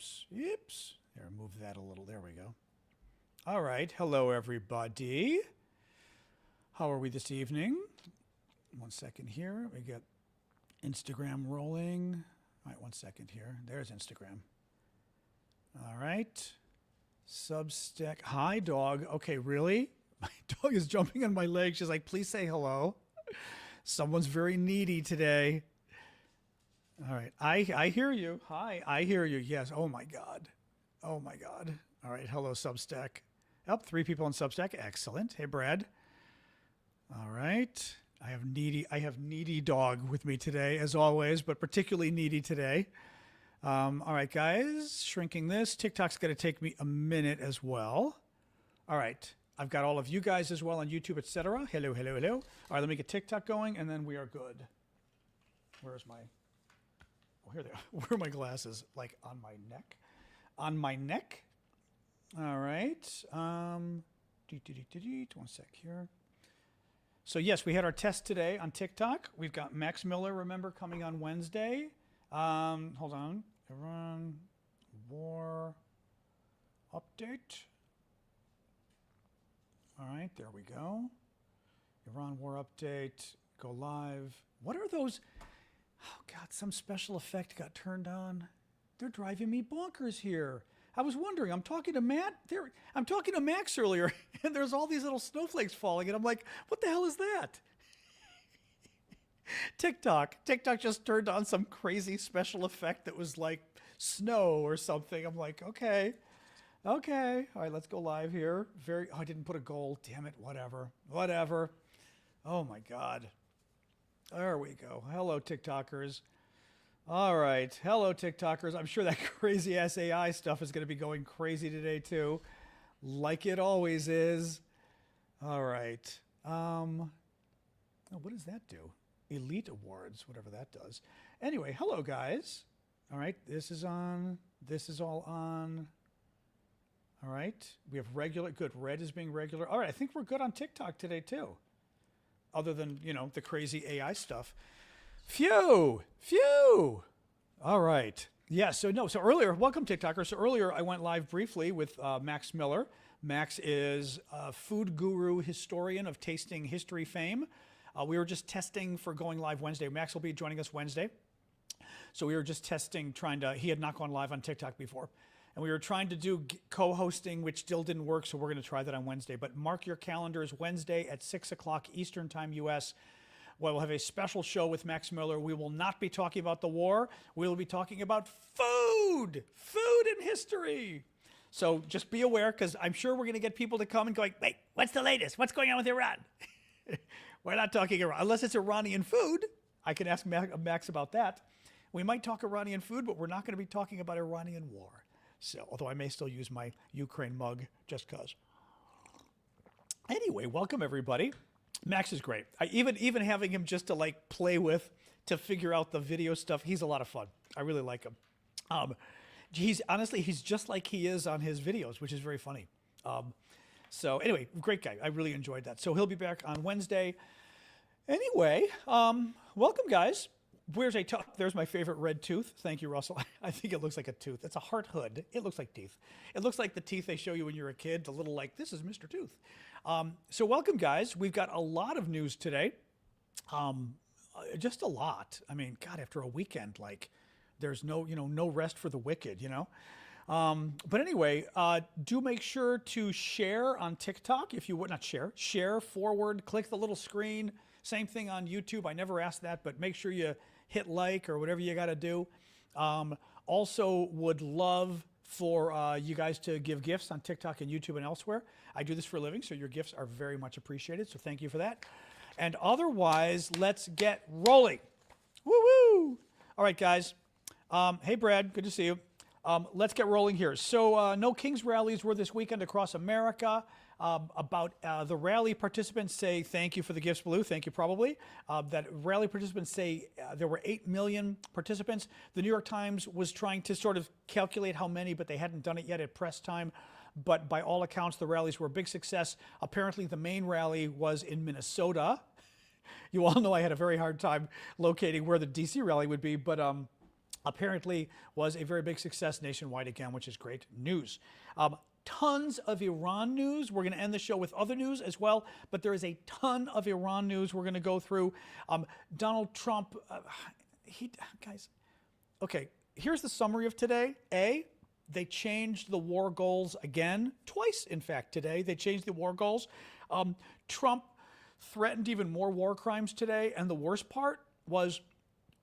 Oops. Oops. There, move that a little. There we go. All right. Hello, everybody. How are we this evening? 1 second here. We got Instagram rolling. All right, 1 second here. There's Instagram. All right. Substack. Hi, dog. Okay, really? My dog is jumping on my leg. She's like, please say hello. Someone's very needy today. All right. I hear you. Hi. I hear you. Yes. Oh, my God. Oh, my God. All right. Hello, Substack. Up, 3 people on Substack. Excellent. Hey, Brad. All right. I have needy dog with me today, as always, but particularly needy today. All right, guys. Shrinking this. TikTok's going to take me a minute as well. All right. I've got all of you guys as well on YouTube, etc. Hello, hello, hello. All right, let me get TikTok going, and then we are good. Where's my... Oh, here they are. Where are my glasses? Like on my neck? On my neck? All right. 1 sec here. So, yes, we had our test today on TikTok. We've got Max Miller, remember, coming on Wednesday. Hold on. Iran war update. All right, there we go. Iran war update. Go live. What are those? Oh, God, some special effect got turned on. They're driving me bonkers here. I was wondering, I'm talking to Matt. I'm talking to Max earlier, and there's all these little snowflakes falling, and I'm like, what the hell is that? TikTok just turned on some crazy special effect that was like snow or something. I'm like, okay. All right, let's go live here. Oh, I didn't put a goal. Damn it, whatever. Oh, my God. There we go. Hello, TikTokers. All right. Hello, TikTokers. I'm sure that crazy-ass AI stuff is going to be going crazy today, too, like it always is. All right. Oh, what does that do? Elite Awards, whatever that does. Anyway, hello, guys. All right. This is on. This is all on. All right. We have regular. Good. Red is being regular. All right. I think we're good on TikTok today, too. Other than, the crazy AI stuff. Phew. All right. Yeah, so earlier, welcome TikTokers. So earlier I went live briefly with Max Miller. Max is a food guru, historian of tasting history fame. We were just testing for going live Wednesday. Max will be joining us Wednesday. So we were just testing, he had not gone live on TikTok before. And we were trying to do co-hosting, which still didn't work, so we're going to try that on Wednesday. But mark your calendars, Wednesday at 6 o'clock Eastern Time, U.S., we'll have a special show with Max Miller. We will not be talking about the war. We will be talking about food and history. So just be aware, because I'm sure we're going to get people to come and going, wait, what's the latest? What's going on with Iran? We're not talking Iran. Unless it's Iranian food. I can ask Max about that. We might talk Iranian food, but we're not going to be talking about Iranian war. So, although I may still use my Ukraine mug just because. Anyway, welcome everybody. Max is great. Even having him just to play with, to figure out the video stuff, he's a lot of fun. I really like him. He's just like he is on his videos, which is very funny. So anyway, great guy. I really enjoyed that. So he'll be back on Wednesday. Anyway, welcome guys. There's my favorite red tooth. Thank you, Russell. I think it looks like a tooth. It's a heart hood. It looks like teeth. It looks like the teeth they show you when you're a kid, the little this is Mr. Tooth. So welcome, guys. We've got a lot of news today. Just a lot. I mean, God, after a weekend, there's no rest for the wicked, But anyway, do make sure to share on TikTok if you would not share forward, click the little screen. Same thing on YouTube. I never asked that, but make sure you hit like or whatever you got to do. Also would love for you guys to give gifts on TikTok and YouTube and elsewhere. I do this for a living, so your gifts are very much appreciated. So thank you for that. And otherwise, let's get rolling. Woo-woo! All right, guys. Hey, Brad. Good to see you. Let's get rolling here. So no Kings rallies were this weekend across America. The rally participants say, thank you for the gifts, Blue. Thank you, probably. That rally participants say there were 8 million participants. The New York Times was trying to sort of calculate how many, but they hadn't done it yet at press time. But by all accounts, the rallies were a big success. Apparently, the main rally was in Minnesota. You all know I had a very hard time locating where the D.C. rally would be, but apparently was a very big success nationwide again, which is great news. Tons of Iran news. We're going to end the show with other news as well, but there is a ton of Iran news we're going to go through. Donald Trump, guys, okay, here's the summary of today. They changed the war goals again, twice, in fact, today. They changed the war goals. Trump threatened even more war crimes today, and the worst part was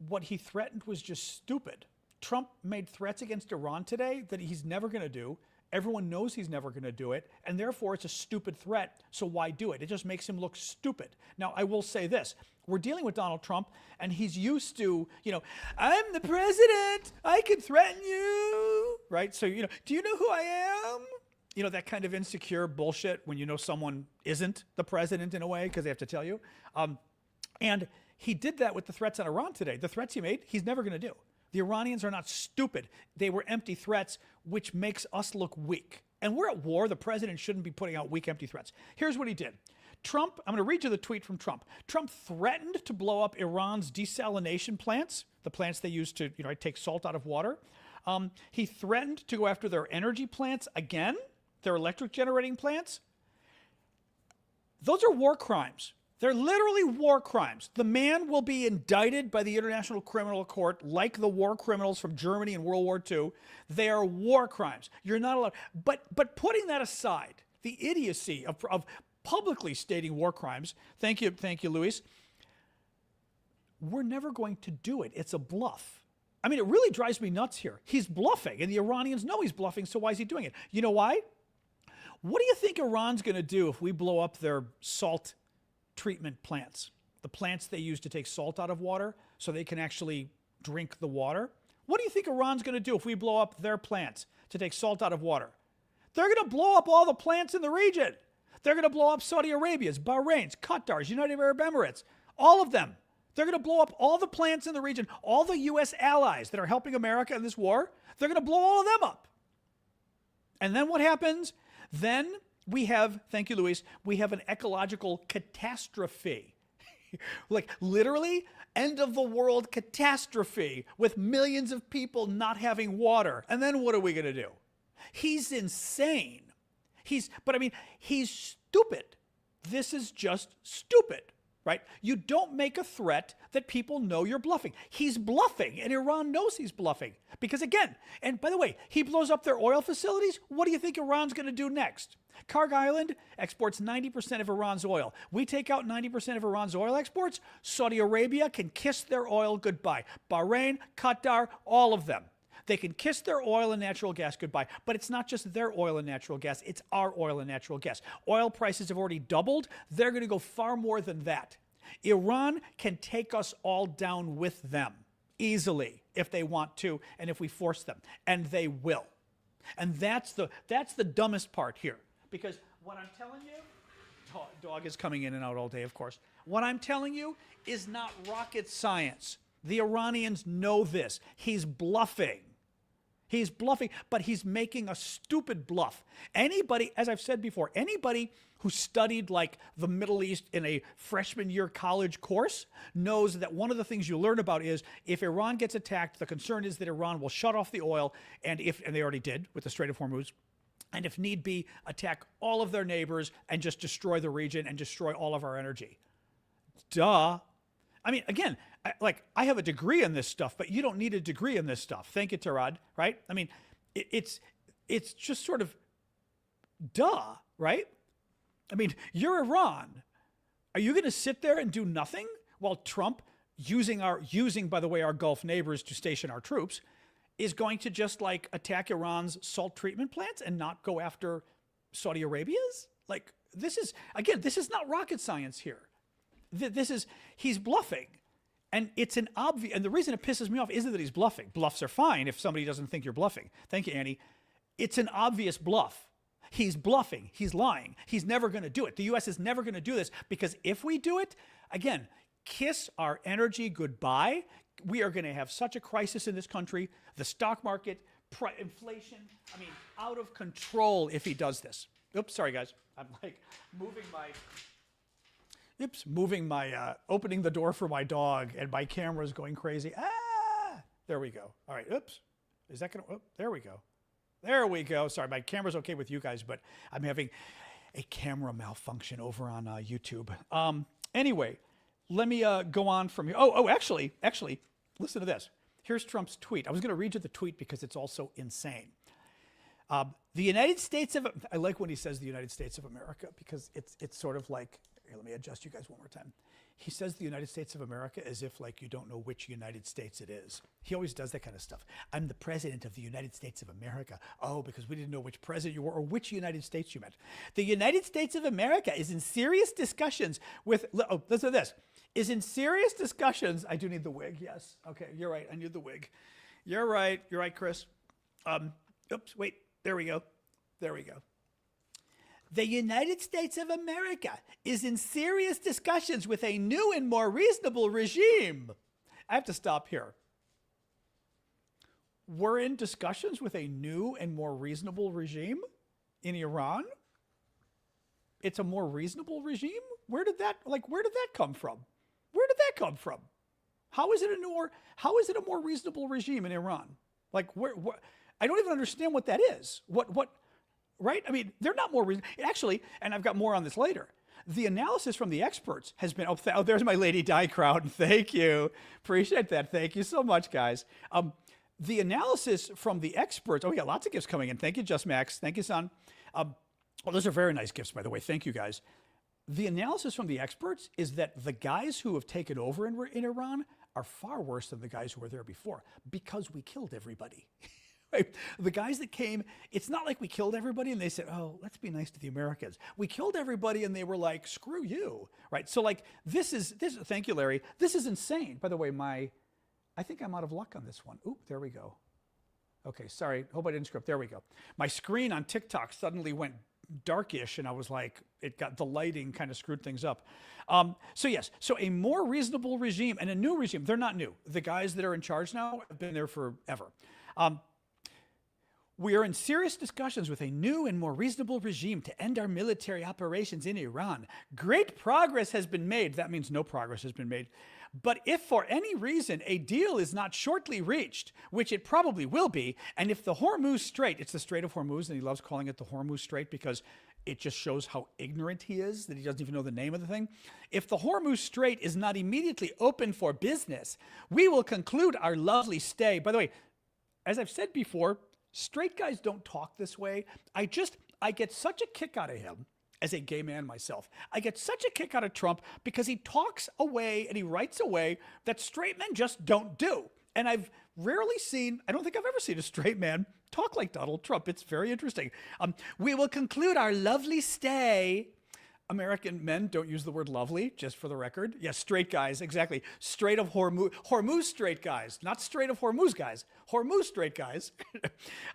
what he threatened was just stupid. Trump made threats against Iran today that he's never going to do. Everyone knows he's never going to do it, and therefore it's a stupid threat, so why do it? It just makes him look stupid. Now, I will say this. We're dealing with Donald Trump, and he's used to, I'm the president, I can threaten you, right? So, do you know who I am? That kind of insecure bullshit when you know someone isn't the president in a way because they have to tell you. And he did that with the threats on Iran today. The threats he made, he's never going to do. The Iranians are not stupid. They were empty threats, which makes us look weak. And we're at war. The president shouldn't be putting out weak, empty threats. Here's what he did. Trump, I'm going to read you the tweet from Trump. Trump threatened to blow up Iran's desalination plants, the plants they use to, take salt out of water. He threatened to go after their energy plants again, their electric generating plants. Those are war crimes. They're literally war crimes. The man will be indicted by the International Criminal Court like the war criminals from Germany in World War II. They are war crimes. You're not allowed. But putting that aside, the idiocy of publicly stating war crimes, thank you, Luis, we're never going to do it. It's a bluff. I mean, it really drives me nuts here. He's bluffing, and the Iranians know he's bluffing, so why is he doing it? You know why? What do you think Iran's going to do if we blow up their salt treatment plants, the plants they use to take salt out of water so they can actually drink the water? What do you think Iran's going to do if we blow up their plants to take salt out of water? They're going to blow up all the plants in the region. They're going to blow up Saudi Arabia's, Bahrain's, Qatar's, United Arab Emirates, all of them. They're going to blow up all the plants in the region, all the U.S. allies that are helping America in this war. They're going to blow all of them up. And then what happens? Then we have, thank you, Luis, we have an ecological catastrophe. Like literally end of the world catastrophe with millions of people not having water. And then what are we going to do? He's insane. He's stupid. This is just stupid, right? You don't make a threat that people know you're bluffing. He's bluffing, and Iran knows he's bluffing. Because again, and by the way, he blows up their oil facilities. What do you think Iran's going to do next? Karg Island exports 90% of Iran's oil. We take out 90% of Iran's oil exports. Saudi Arabia can kiss their oil goodbye. Bahrain, Qatar, all of them. They can kiss their oil and natural gas goodbye. But it's not just their oil and natural gas. It's our oil and natural gas. Oil prices have already doubled. They're going to go far more than that. Iran can take us all down with them easily if they want to and if we force them. And they will. And that's the dumbest part here. Because what I'm telling you, dog is coming in and out all day, of course. What I'm telling you is not rocket science. The Iranians know this. He's bluffing. He's bluffing, but he's making a stupid bluff. Anybody, as I've said before, anybody who studied like the Middle East in a freshman year college course knows that one of the things you learn about is if Iran gets attacked, the concern is that Iran will shut off the oil, and they already did with the Strait of Hormuz, and if need be, attack all of their neighbors and just destroy the region and destroy all of our energy. Duh. I mean, again, I have a degree in this stuff, but you don't need a degree in this stuff. Thank you, Tarad, right? I mean, it's just sort of duh, right? I mean, you're Iran. Are you going to sit there and do nothing while Trump, using, by the way, our Gulf neighbors to station our troops, is going to just like attack Iran's salt treatment plants and not go after Saudi Arabia's? Like, this is not rocket science here. He's bluffing. And it's an obvious, and the reason it pisses me off isn't that he's bluffing. Bluffs are fine if somebody doesn't think you're bluffing. Thank you, Annie. It's an obvious bluff. He's bluffing. He's lying. He's never going to do it. The U.S. is never going to do this because if we do it, again, kiss our energy goodbye. We are going to have such a crisis in this country. The stock market, inflation, I mean, out of control if he does this. Oops, sorry, guys. I'm like opening the door for my dog and my camera's going crazy. There we go. All right. Oops. Is that going to, there we go. There we go. Sorry, my camera's okay with you guys, but I'm having a camera malfunction over on YouTube. Anyway, let me go on from here. Actually, listen to this. Here's Trump's tweet. I was going to read you the tweet because it's also insane. The United States of, I like when he says the United States of America because it's sort of like, here, let me adjust you guys one more time. He says the United States of America as if like you don't know which United States it is. He always does that kind of stuff. I'm the president of the United States of America. Oh, because we didn't know which president you were or which United States you meant. The United States of America is in serious discussions with, listen to this, is in serious discussions. I do need the wig, yes. Okay, you're right, I need the wig. You're right, Chris. Oops, wait, there we go. The United States of America is in serious discussions with a new and more reasonable regime. I have to stop here. We're in discussions with a new and more reasonable regime in Iran? It's a more reasonable regime? Where did that come from? How is it a more reasonable regime in Iran? Like where I don't even understand what that is. What right? I mean, they're not more reasonable. Actually, and I've got more on this later. The analysis from the experts has been, there's my Lady Di crowd. Thank you. Appreciate that. Thank you so much, guys. The analysis from the experts, we got lots of gifts coming in. Thank you, Just Max. Thank you, son. Those are very nice gifts, by the way. Thank you, guys. The analysis from the experts is that the guys who have taken over in Iran are far worse than the guys who were there before because we killed everybody. Right? The guys that came, it's not like we killed everybody and they said, oh, let's be nice to the Americans. We killed everybody and they were like, screw you, right? So like, thank you, Larry. This is insane. By the way, I think I'm out of luck on this one. Oop, there we go. Okay, sorry, hope I didn't screw up. There we go. My screen on TikTok suddenly went darkish and I was like, the lighting kind of screwed things up. So a more reasonable regime and a new regime, they're not new. The guys that are in charge now have been there forever. We are in serious discussions with a new and more reasonable regime to end our military operations in Iran. Great progress has been made. That means no progress has been made. But if for any reason a deal is not shortly reached, which it probably will be, and if the Hormuz Strait, it's the Strait of Hormuz, and he loves calling it the Hormuz Strait because it just shows how ignorant he is, that he doesn't even know the name of the thing. If the Hormuz Strait is not immediately open for business, we will conclude our lovely stay. By the way, as I've said before, straight guys don't talk this way. I get such a kick out of him as a gay man myself. I get such a kick out of Trump because he talks a way and he writes a way that straight men just don't do. And I've rarely seen, I don't think I've ever seen a straight man talk like Donald Trump. It's very interesting. We will conclude our lovely stay. American men don't use the word lovely, just for the record. Yes, straight guys, exactly. Strait of Hormuz, Hormuz straight guys, not Strait of Hormuz guys, Hormuz straight guys.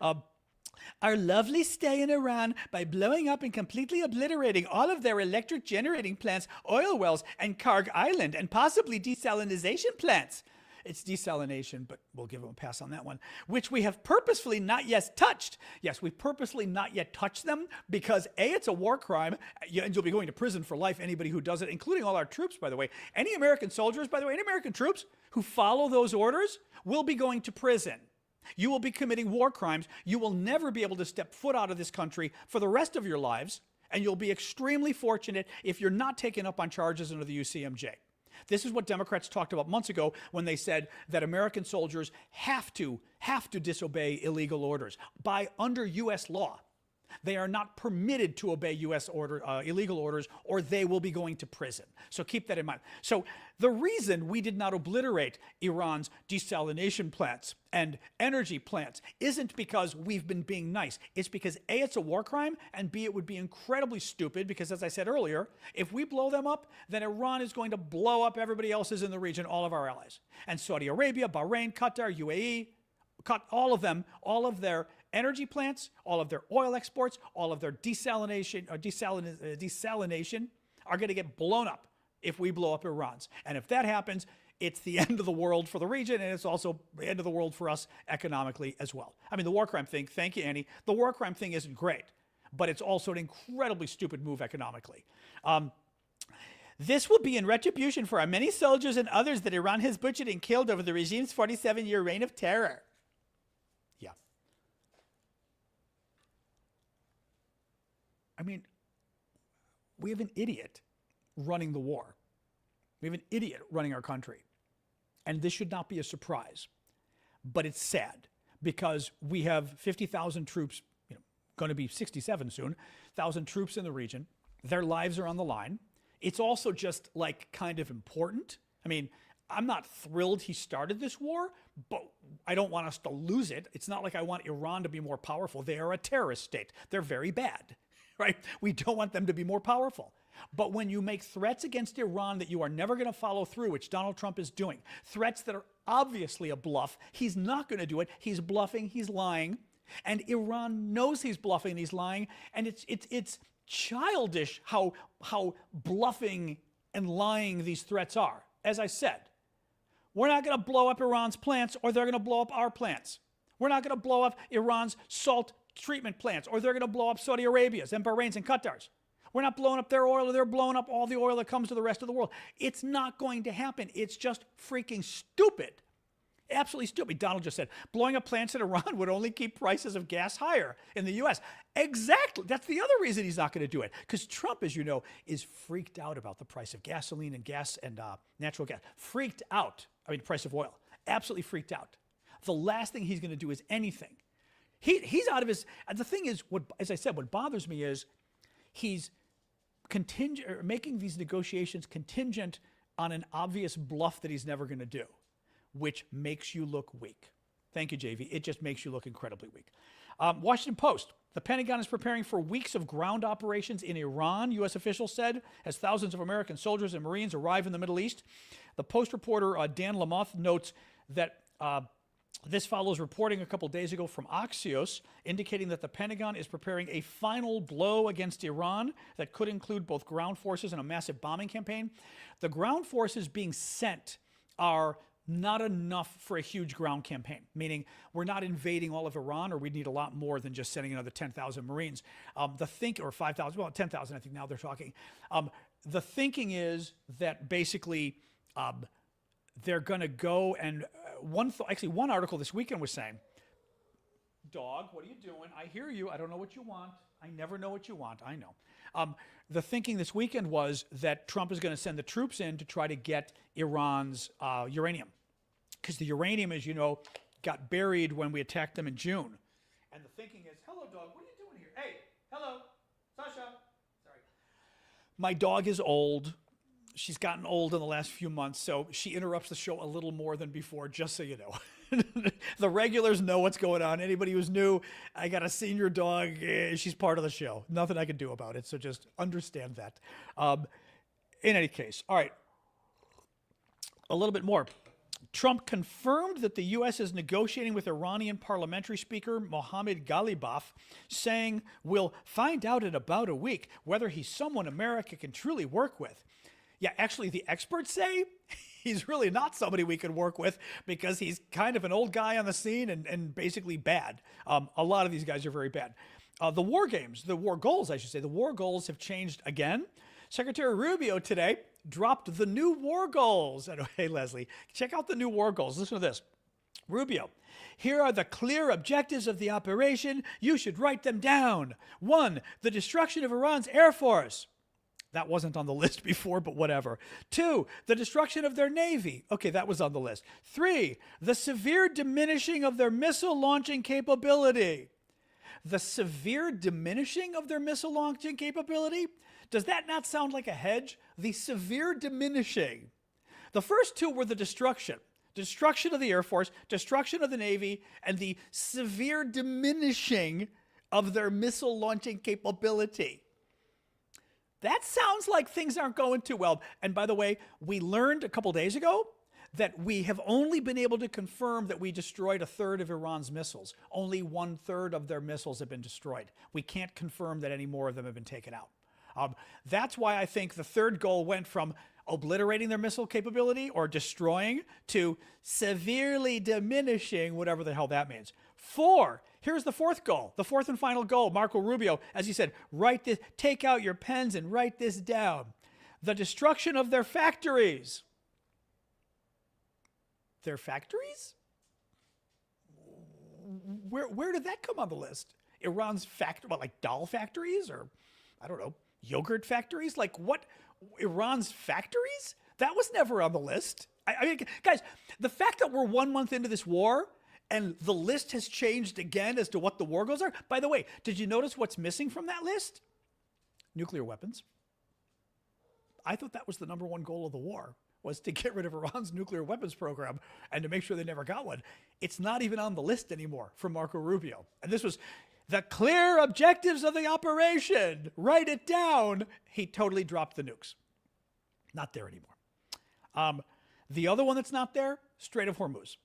Our lovely stay in Iran by blowing up and completely obliterating all of their electric generating plants, oil wells, and Karg Island, and possibly desalination plants. It's desalination, but we'll give them a pass on that one, which we have purposefully not yet touched. Yes, we've purposely not yet touched them because A, it's a war crime, and you'll be going to prison for life, anybody who does it, including all our troops, by the way. Any American soldiers, by the way, any American troops who follow those orders will be going to prison. You will be committing war crimes. You will never be able to step foot out of this country for the rest of your lives, and you'll be extremely fortunate if you're not taken up on charges under the UCMJ. This is what Democrats talked about months ago when they said that American soldiers have to disobey illegal orders. Under U.S. law, they are not permitted to obey U.S. illegal orders, or they will be going to prison. So keep that in mind. So the reason we did not obliterate Iran's desalination plants and energy plants isn't because we've been being nice. It's because A, it's a war crime, and B, it would be incredibly stupid because, as I said earlier, if we blow them up, then Iran is going to blow up everybody else's in the region, all of our allies. And Saudi Arabia, Bahrain, Qatar, UAE, all of them, all of their energy plants, all of their oil exports, all of their desalination are going to get blown up if we blow up Iran's. And if that happens, it's the end of the world for the region, and it's also the end of the world for us economically as well. I mean, the war crime thing, thank you, Annie. The war crime thing isn't great, but it's also an incredibly stupid move economically. This will be in retribution for our many soldiers and others that Iran has butchered and killed over the regime's 47-year reign of terror. Yeah. I mean, we have an idiot running the war. We have an idiot running our country. And this should not be a surprise. But it's sad because we have 50,000 troops, going to be 67 soon, 1,000 troops in the region. Their lives are on the line. It's also just like kind of important. I mean, I'm not thrilled he started this war, but I don't want us to lose it. It's not like I want Iran to be more powerful. They are a terrorist state. They're very bad, right? We don't want them to be more powerful. But when you make threats against Iran that you are never going to follow through, which Donald Trump is doing, threats that are obviously a bluff, he's not going to do it. He's bluffing, he's lying, and Iran knows he's bluffing and he's lying, and it's childish how bluffing and lying these threats are. As I said, we're not going to blow up Iran's plants or they're going to blow up our plants. We're not going to blow up Iran's salt treatment plants or they're going to blow up Saudi Arabia's and Bahrain's and Qatar's. We're not blowing up their oil or they're blowing up all the oil that comes to the rest of the world. It's not going to happen. It's just freaking stupid. Absolutely stupid. Donald just said, blowing up plants in Iran would only keep prices of gas higher in the U.S. Exactly. That's the other reason he's not going to do it. Because Trump, as you know, is freaked out about the price of gasoline and gas and natural gas. Freaked out. I mean, the price of oil. Absolutely freaked out. The last thing he's going to do is anything. He's out of his... The thing is, as I said, what bothers me is he's making these negotiations contingent on an obvious bluff that he's never going to do, which makes you look weak. Thank you, JV. It just makes you look incredibly weak. Washington Post. The Pentagon is preparing for weeks of ground operations in Iran, U.S. officials said, as thousands of American soldiers and Marines arrive in the Middle East. The Post reporter Dan Lamothe notes that this follows reporting a couple days ago from Axios, indicating that the Pentagon is preparing a final blow against Iran that could include both ground forces and a massive bombing campaign. The ground forces being sent are not enough for a huge ground campaign, meaning we're not invading all of Iran, or we'd need a lot more than just sending another 10,000 Marines. Or 5,000, well, 10,000, I think now they're talking. The thinking is that basically they're going to go and one article this weekend was saying, dog, what are you doing? I hear you. I don't know what you want. I never know what you want. I know. The thinking this weekend was that Trump is going to send the troops in to try to get Iran's uranium. Because the uranium, as you know, got buried when we attacked them in June. And the thinking is, hello, dog, what are you doing here? Hey, hello, Sasha. Sorry. My dog is old. She's gotten old in the last few months, so she interrupts the show a little more than before, just so you know. The regulars know what's going on. Anybody who's new, I got a senior dog. She's part of the show. Nothing I can do about it, so just understand that. In any case, all right, a little bit more. Trump confirmed that the U.S. is negotiating with Iranian parliamentary speaker Mohammad Ghalibaf, saying, we'll find out in about a week whether he's someone America can truly work with. Yeah, actually, the experts say he's really not somebody we could work with because he's kind of an old guy on the scene and basically bad. A lot of these guys are very bad. The war goals, the war goals have changed again. Secretary Rubio today dropped the new war goals. Hey, Leslie, check out the new war goals. Listen to this. Rubio, here are the clear objectives of the operation. You should write them down. 1, the destruction of Iran's Air Force. That wasn't on the list before, but whatever. 2, the destruction of their Navy. Okay, that was on the list. 3, the severe diminishing of their missile launching capability. The severe diminishing of their missile launching capability? Does that not sound like a hedge? The severe diminishing. The first 2 were the destruction. Destruction of the Air Force, destruction of the Navy, and the severe diminishing of their missile launching capability. That sounds like things aren't going too well. And by the way, we learned a couple days ago that we have only been able to confirm that we destroyed 1/3 of Iran's missiles. Only 1/3 of their missiles have been destroyed. We can't confirm that any more of them have been taken out. That's why I think the third goal went from obliterating their missile capability or destroying to severely diminishing, whatever the hell that means. 4, here's the fourth goal, the fourth and final goal. Marco Rubio, as he said, write this, take out your pens and write this down. the destruction of their factories. Their factories? Where did that come on the list? Iran's factory, what, like doll factories or, I don't know, yogurt factories? Like what? Iran's factories? That was never on the list. I mean, guys, the fact that we're 1 month into this war and the list has changed again as to what the war goals are. By the way, did you notice what's missing from that list? Nuclear weapons. I thought that was the number one goal of the war, was to get rid of Iran's nuclear weapons program and to make sure they never got one. It's not even on the list anymore from Marco Rubio. And this was the clear objectives of the operation. Write it down. He totally dropped the nukes. Not there anymore. The other one that's not there, Strait of Hormuz.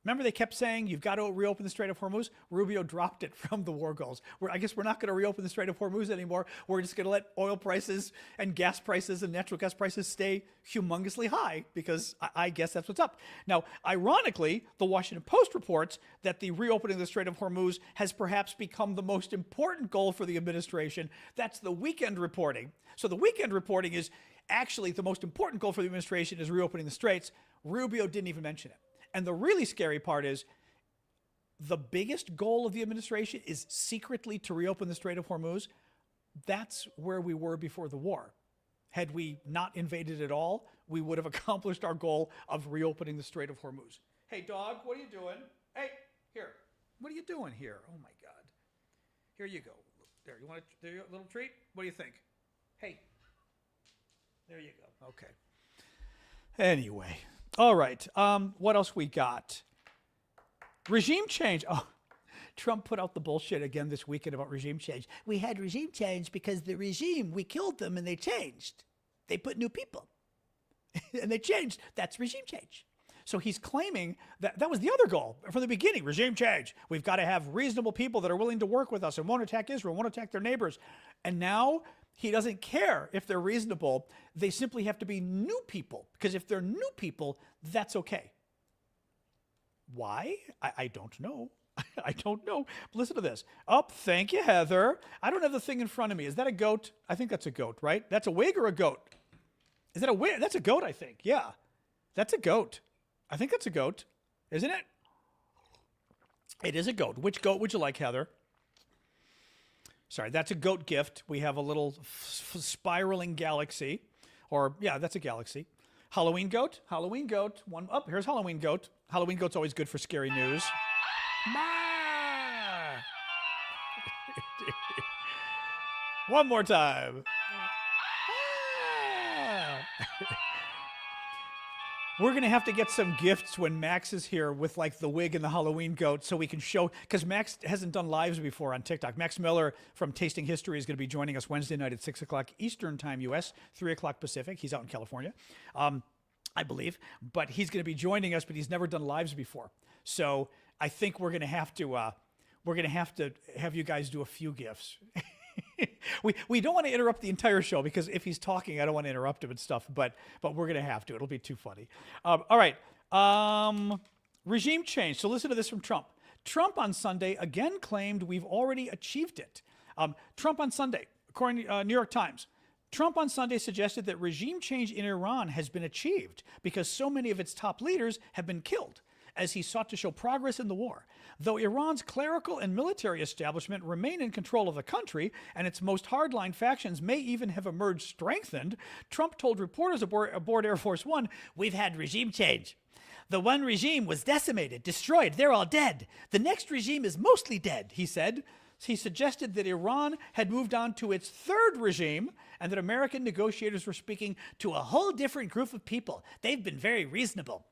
Remember they kept saying, you've got to reopen the Strait of Hormuz? Rubio dropped it from the war goals. I guess we're not going to reopen the Strait of Hormuz anymore. We're just going to let oil prices and gas prices and natural gas prices stay humongously high because I guess that's what's up. Now, ironically, the Washington Post reports that the reopening of the Strait of Hormuz has perhaps become the most important goal for the administration. That's the weekend reporting. So the weekend reporting is actually the most important goal for the administration is reopening the straits. Rubio didn't even mention it. And the really scary part is the biggest goal of the administration is secretly to reopen the Strait of Hormuz. That's where we were before the war. Had we not invaded at all, we would have accomplished our goal of reopening the Strait of Hormuz. Hey, dog, what are you doing? Hey, here. What are you doing here? Oh, my God. Here you go. There, you want a little treat? What do you think? Hey. There you go. Okay. Anyway. All right. What else we got? Regime change. Oh, Trump put out the bullshit again this weekend about regime change. We had regime change because the regime, we killed them and they changed. They put new people and they changed. That's regime change. So he's claiming that that was the other goal from the beginning, regime change. We've got to have reasonable people that are willing to work with us and won't attack Israel, won't attack their neighbors. And now he doesn't care if they're reasonable. They simply have to be new people, because if they're new people, that's okay. Why? I don't know. I don't know. Listen to this. Oh, thank you, Heather. I don't have the thing in front of me. Is that a goat? I think that's a goat, right? That's a wig or a goat? Is that a wig? That's a goat, I think. Yeah, that's a goat. I think that's a goat, isn't it? It is a goat. Which goat would you like, Heather? Sorry, that's a goat gift. We have a little spiraling galaxy. Or, yeah, that's a galaxy. Halloween goat. Halloween goat. One up. Here's Halloween goat. Halloween goat's always good for scary news. One more time. We're going to have to get some gifts when Max is here with like the wig and the Halloween goat so we can show, because Max hasn't done lives before on TikTok. Max Miller from Tasting History is going to be joining us Wednesday night at 6 o'clock Eastern Time, U.S., 3 o'clock Pacific. He's out in California, I believe. But he's going to be joining us, but he's never done lives before. So I think we're going to have to have you guys do a few gifts. We don't want to interrupt the entire show, because if he's talking, I don't want to interrupt him and stuff, but we're going to have to. It'll be too funny. All right. Regime change. So listen to this from Trump. Trump on Sunday again claimed we've already achieved it. Trump on Sunday, according to New York Times, Trump on Sunday suggested that regime change in Iran has been achieved because so many of its top leaders have been killed, as he sought to show progress in the war. Though Iran's clerical and military establishment remain in control of the country, and its most hardline factions may even have emerged strengthened, Trump told reporters aboard Air Force One, "We've had regime change. The one regime was decimated, destroyed, they're all dead. The next regime is mostly dead," he said. He suggested that Iran had moved on to its third regime and that American negotiators were speaking to a whole different group of people. They've been very reasonable.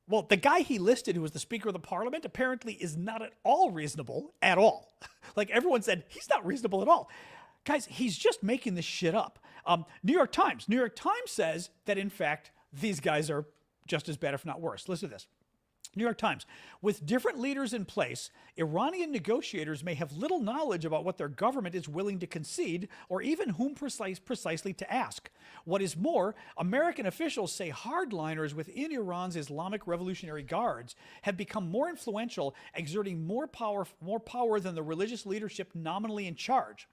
Well, the guy he listed, who was the Speaker of the Parliament, apparently is not at all reasonable at all. Like everyone said, he's not reasonable at all. Guys, he's just making this shit up. New York Times says that, in fact, these guys are just as bad, if not worse. Listen to this. New York Times, with different leaders in place, Iranian negotiators may have little knowledge about what their government is willing to concede or even whom precisely to ask. What is more, American officials say hardliners within Iran's Islamic Revolutionary Guards have become more influential, exerting more power than the religious leadership nominally in charge.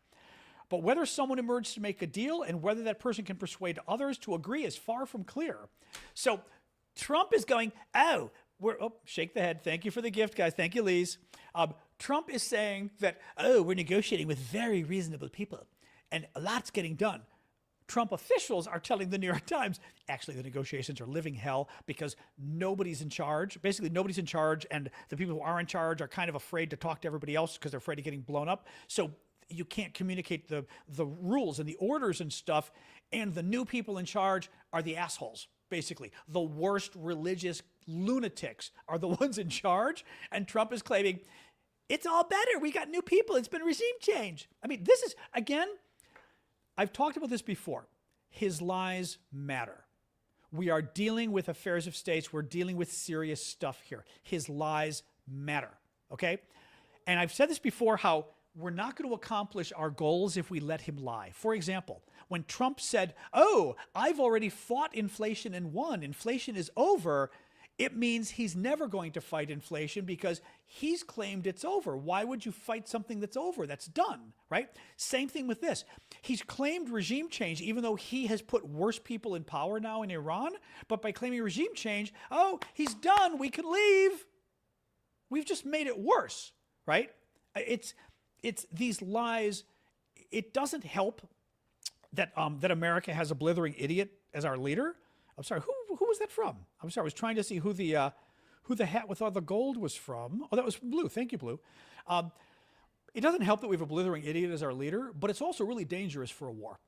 But whether someone emerged to make a deal and whether that person can persuade others to agree is far from clear. So Trump is going, shake the head. Thank you for the gift, guys. Thank you, Lise. Trump is saying that, we're negotiating with very reasonable people and a lot's getting done. Trump officials are telling the New York Times, actually, the negotiations are living hell because nobody's in charge. Basically, nobody's in charge, and the people who are in charge are kind of afraid to talk to everybody else because they're afraid of getting blown up. So you can't communicate the rules and the orders and stuff, and the new people in charge are the assholes, basically. The worst religious lunatics are the ones in charge, and Trump is claiming, it's all better. We got new people. It's been regime change. I mean, this is, again, I've talked about this before. His lies matter. We are dealing with affairs of states. We're dealing with serious stuff here. His lies matter, okay? And I've said this before, how we're not going to accomplish our goals if we let him lie. For example, when Trump said, I've already fought inflation and won, inflation is over, it means he's never going to fight inflation because he's claimed it's over. Why would you fight something that's over, that's done, right? Same thing with this. He's claimed regime change, even though he has put worse people in power now in Iran. But by claiming regime change, he's done, we can leave. We've just made it worse, right? It's these lies. It doesn't help that that America has a blithering idiot as our leader. I'm sorry, who was that from? I'm sorry, I was trying to see who the hat with all the gold was from. Oh, that was Blue. Thank you, Blue. It doesn't help that we have a blithering idiot as our leader, but it's also really dangerous for a war.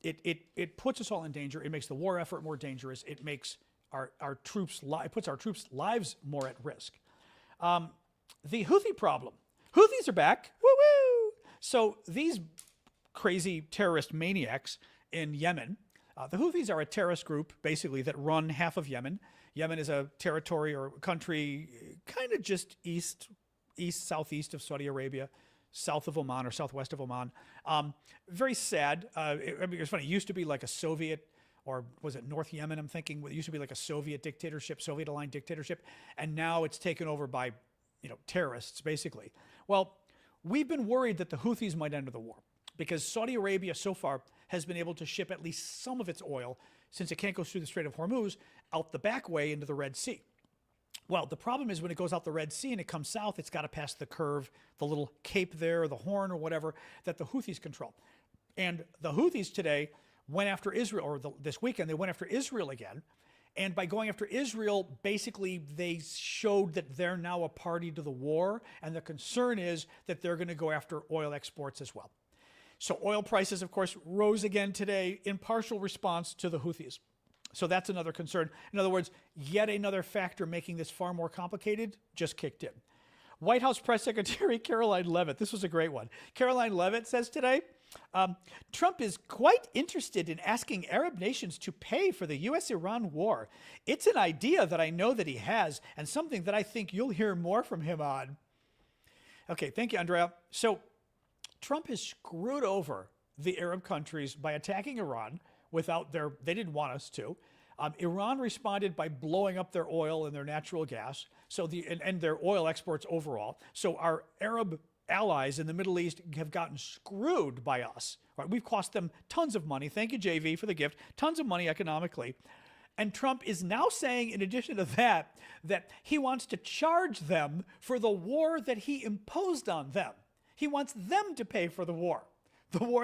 It puts us all in danger. It makes the war effort more dangerous. It makes our troops it puts our troops' lives more at risk. The Houthi problem. Houthis are back. Woo woo! So these crazy terrorist maniacs in Yemen. The Houthis are a terrorist group, basically, that run half of Yemen. Yemen is a territory or country kind of just southeast of Saudi Arabia, south of Oman or southwest of Oman. Very sad. It's funny. It used to be like a Soviet, or was it North Yemen, I'm thinking? It used to be like a Soviet dictatorship, Soviet-aligned dictatorship. And now it's taken over by, terrorists, basically. Well, we've been worried that the Houthis might enter the war because Saudi Arabia so far has been able to ship at least some of its oil, since it can't go through the Strait of Hormuz, out the back way into the Red Sea. Well, the problem is when it goes out the Red Sea and it comes south, it's got to pass the curve, the little cape there, or the horn or whatever, that the Houthis control. And the Houthis today went after Israel, or this weekend, they went after Israel again. And by going after Israel, basically they showed that they're now a party to the war. And the concern is that they're going to go after oil exports as well. So oil prices, of course, rose again today in partial response to the Houthis. So that's another concern. In other words, yet another factor making this far more complicated just kicked in. White House Press Secretary Caroline Leavitt, this was a great one. Caroline Leavitt says today, Trump is quite interested in asking Arab nations to pay for the U.S.-Iran war. It's an idea that I know that he has and something that I think you'll hear more from him on. Okay, thank you, Andrea. So Trump has screwed over the Arab countries by attacking Iran without they didn't want us to. Iran responded by blowing up their oil and their natural gas, and their oil exports overall. So our Arab allies in the Middle East have gotten screwed by us. Right? We've cost them tons of money. Thank you, JV, for the gift. Tons of money economically. And Trump is now saying, in addition to that, that he wants to charge them for the war that he imposed on them. He wants them to pay for the war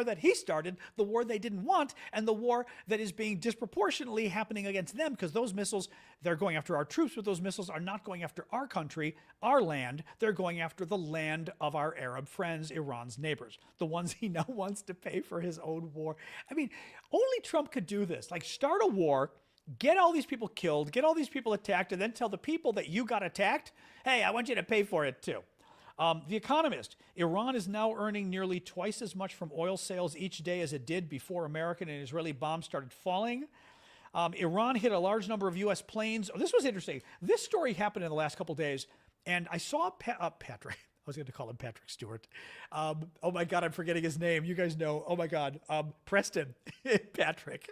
that he started, the war they didn't want, and the war that is being disproportionately happening against them, because those missiles, they're going after our troops, but those missiles are not going after our country, our land. They're going after the land of our Arab friends, Iran's neighbors, the ones he now wants to pay for his own war. I mean, only Trump could do this. Like, start a war, get all these people killed, get all these people attacked, and then tell the people that you got attacked, hey, I want you to pay for it too. The Economist, Iran is now earning nearly twice as much from oil sales each day as it did before American and Israeli bombs started falling. Iran hit a large number of U.S. planes. Oh, this was interesting. This story happened in the last couple days, and I saw Patrick. I was going to call him Patrick Stewart. Oh, my God, I'm forgetting his name. You guys know. Oh, my God. Preston Patrick.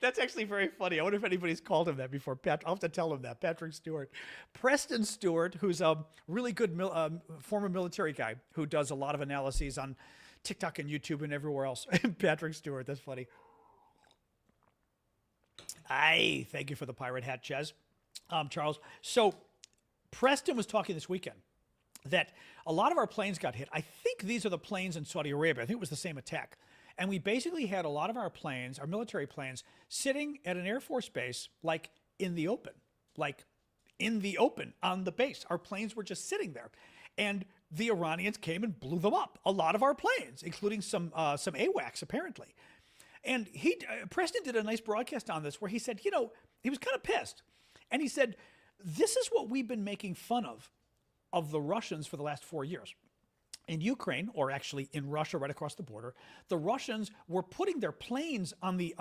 That's actually very funny. I wonder if anybody's called him that before. I'll have to tell him that. Patrick Stewart. Preston Stewart, who's a really good former military guy who does a lot of analyses on TikTok and YouTube and everywhere else. Patrick Stewart, that's funny. Aye, thank you for the pirate hat, Ches. Charles. So Preston was talking this weekend that a lot of our planes got hit. I think these are the planes in Saudi Arabia. I think it was the same attack. And we basically had a lot of our planes, our military planes, sitting at an Air Force base, like in the open on the base. Our planes were just sitting there. And the Iranians came and blew them up. A lot of our planes, including some AWACS, apparently. And Preston did a nice broadcast on this where he said, he was kind of pissed. And he said, this is what we've been making fun of the Russians for the last 4 years. In Ukraine, or actually in Russia right across the border, the Russians were putting their planes on the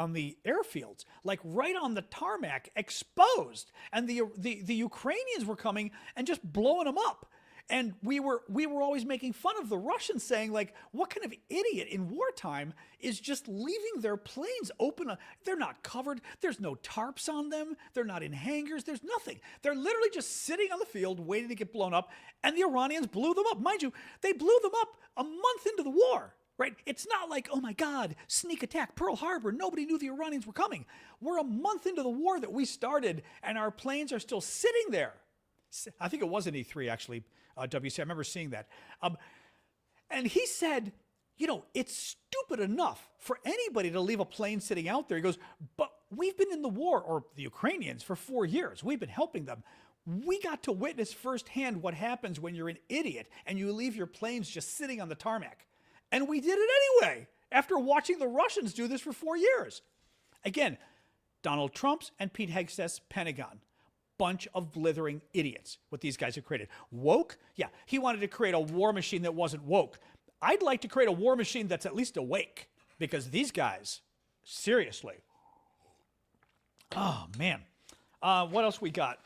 airfields, like right on the tarmac, exposed. And the Ukrainians were coming and just blowing them up. And we were always making fun of the Russians, saying, like, what kind of idiot in wartime is just leaving their planes open? They're not covered. There's no tarps on them. They're not in hangars. There's nothing. They're literally just sitting on the field waiting to get blown up. And the Iranians blew them up. Mind you, they blew them up a month into the war, right? It's not like, oh my God, sneak attack, Pearl Harbor. Nobody knew the Iranians were coming. We're a month into the war that we started, and our planes are still sitting there. I think it was an E3, actually. WC, I remember seeing that. And he said, it's stupid enough for anybody to leave a plane sitting out there. He goes, but we've been in the war, or the Ukrainians, for 4 years. We've been helping them. We got to witness firsthand what happens when you're an idiot and you leave your planes just sitting on the tarmac. And we did it anyway, after watching the Russians do this for 4 years. Again, Donald Trump's and Pete Hegseth's Pentagon. Bunch of blithering idiots, what these guys have created. Woke? Yeah, he wanted to create a war machine that wasn't woke. I'd like to create a war machine that's at least awake, because these guys, seriously. Oh, man. What else we got?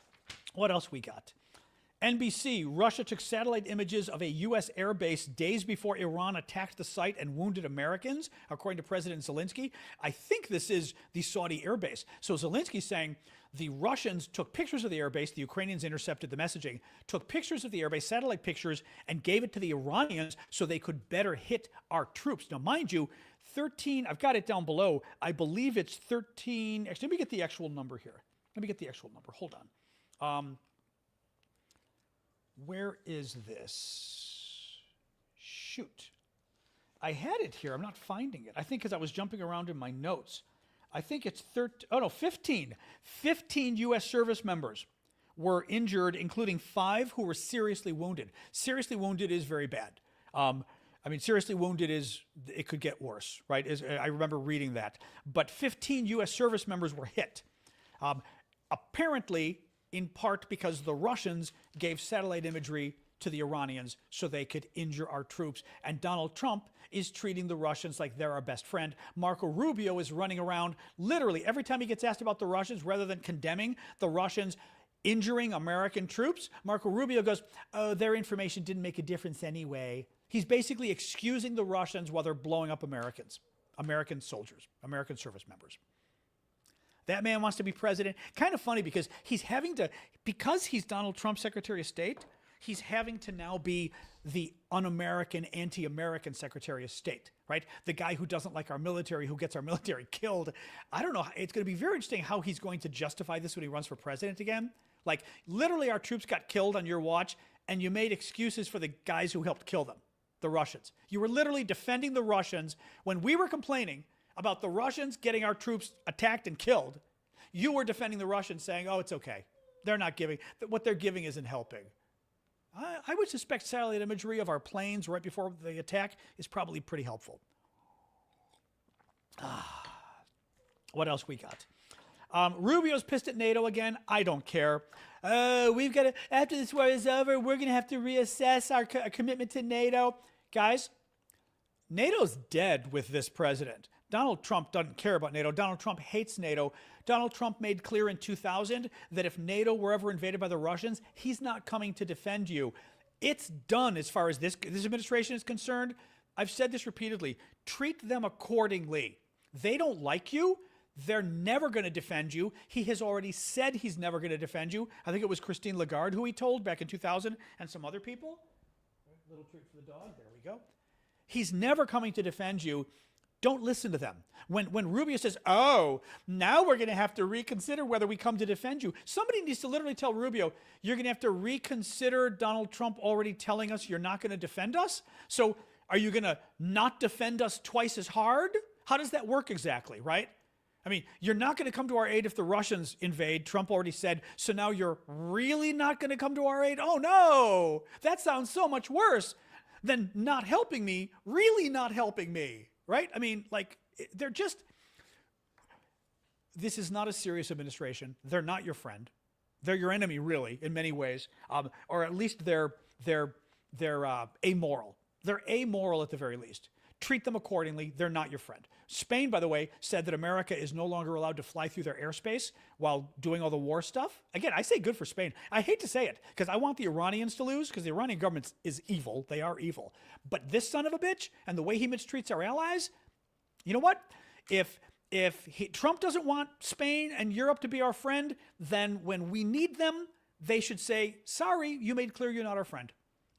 NBC, Russia took satellite images of a U.S. airbase days before Iran attacked the site and wounded Americans, according to President Zelensky. I think this is the Saudi airbase. So Zelensky's saying the Russians took pictures of the airbase, the Ukrainians intercepted the messaging, took pictures of the airbase, satellite pictures, and gave it to the Iranians so they could better hit our troops. Now, mind you, 13, I've got it down below. I believe it's 13. Actually, let me get the actual number here. Hold on. Where is this? Shoot. I had it here. I'm not finding it. I think because I was jumping around in my notes. I think it's 15. 15 U.S. service members were injured, including 5 who were seriously wounded. Seriously wounded is very bad. Seriously wounded it could get worse, right? I remember reading that. But 15 U.S. service members were hit. Apparently, in part because the Russians gave satellite imagery to the Iranians so they could injure our troops. And Donald Trump is treating the Russians like they're our best friend. Marco Rubio is running around literally every time he gets asked about the Russians, rather than condemning the Russians injuring American troops, Marco Rubio goes, oh, their information didn't make a difference anyway. He's basically excusing the Russians while they're blowing up Americans, American soldiers, American service members. That man wants to be president. Kind of funny because because he's Donald Trump's Secretary of State, he's having to now be the un-American, anti-American Secretary of State, right? The guy who doesn't like our military, who gets our military killed. I don't know. It's going to be very interesting how he's going to justify this when he runs for president again. Like, literally our troops got killed on your watch, and you made excuses for the guys who helped kill them, the Russians. You were literally defending the Russians when we were complaining about the Russians getting our troops attacked and killed. You were defending the Russians, saying, oh, it's okay. They're not giving. What they're giving isn't helping. I would suspect satellite imagery of our planes right before the attack is probably pretty helpful. What else we got? Rubio's pissed at NATO again. I don't care. We've got to, after this war is over, we're going to have to reassess our commitment to NATO. Guys, NATO's dead with this president. Donald Trump doesn't care about NATO. Donald Trump hates NATO. Donald Trump made clear in 2000 that if NATO were ever invaded by the Russians, he's not coming to defend you. It's done as far as this administration is concerned. I've said this repeatedly. Treat them accordingly. They don't like you. They're never going to defend you. He has already said he's never going to defend you. I think it was Christine Lagarde who he told back in 2000 and some other people. Little treat for the dog. There we go. He's never coming to defend you. Don't listen to them. When Rubio says, oh, now we're going to have to reconsider whether we come to defend you, somebody needs to literally tell Rubio, you're going to have to reconsider Donald Trump already telling us you're not going to defend us. So are you going to not defend us twice as hard? How does that work exactly, right? I mean, you're not going to come to our aid if the Russians invade. Trump already said, so now you're really not going to come to our aid? Oh, no, that sounds so much worse than not helping me, really not helping me. Right? I mean, like, they're just, this is not a serious administration. They're not your friend. They're your enemy, really, in many ways. Or at least they're amoral. They're amoral at the very least. Treat them accordingly. They're not your friend. Spain, by the way, said that America is no longer allowed to fly through their airspace while doing all the war stuff. Again, I say good for Spain. I hate to say it because I want the Iranians to lose because the Iranian government is evil. They are evil. But this son of a bitch and the way he mistreats our allies, you know what? If Trump doesn't want Spain and Europe to be our friend, then when we need them, they should say, sorry, you made clear you're not our friend.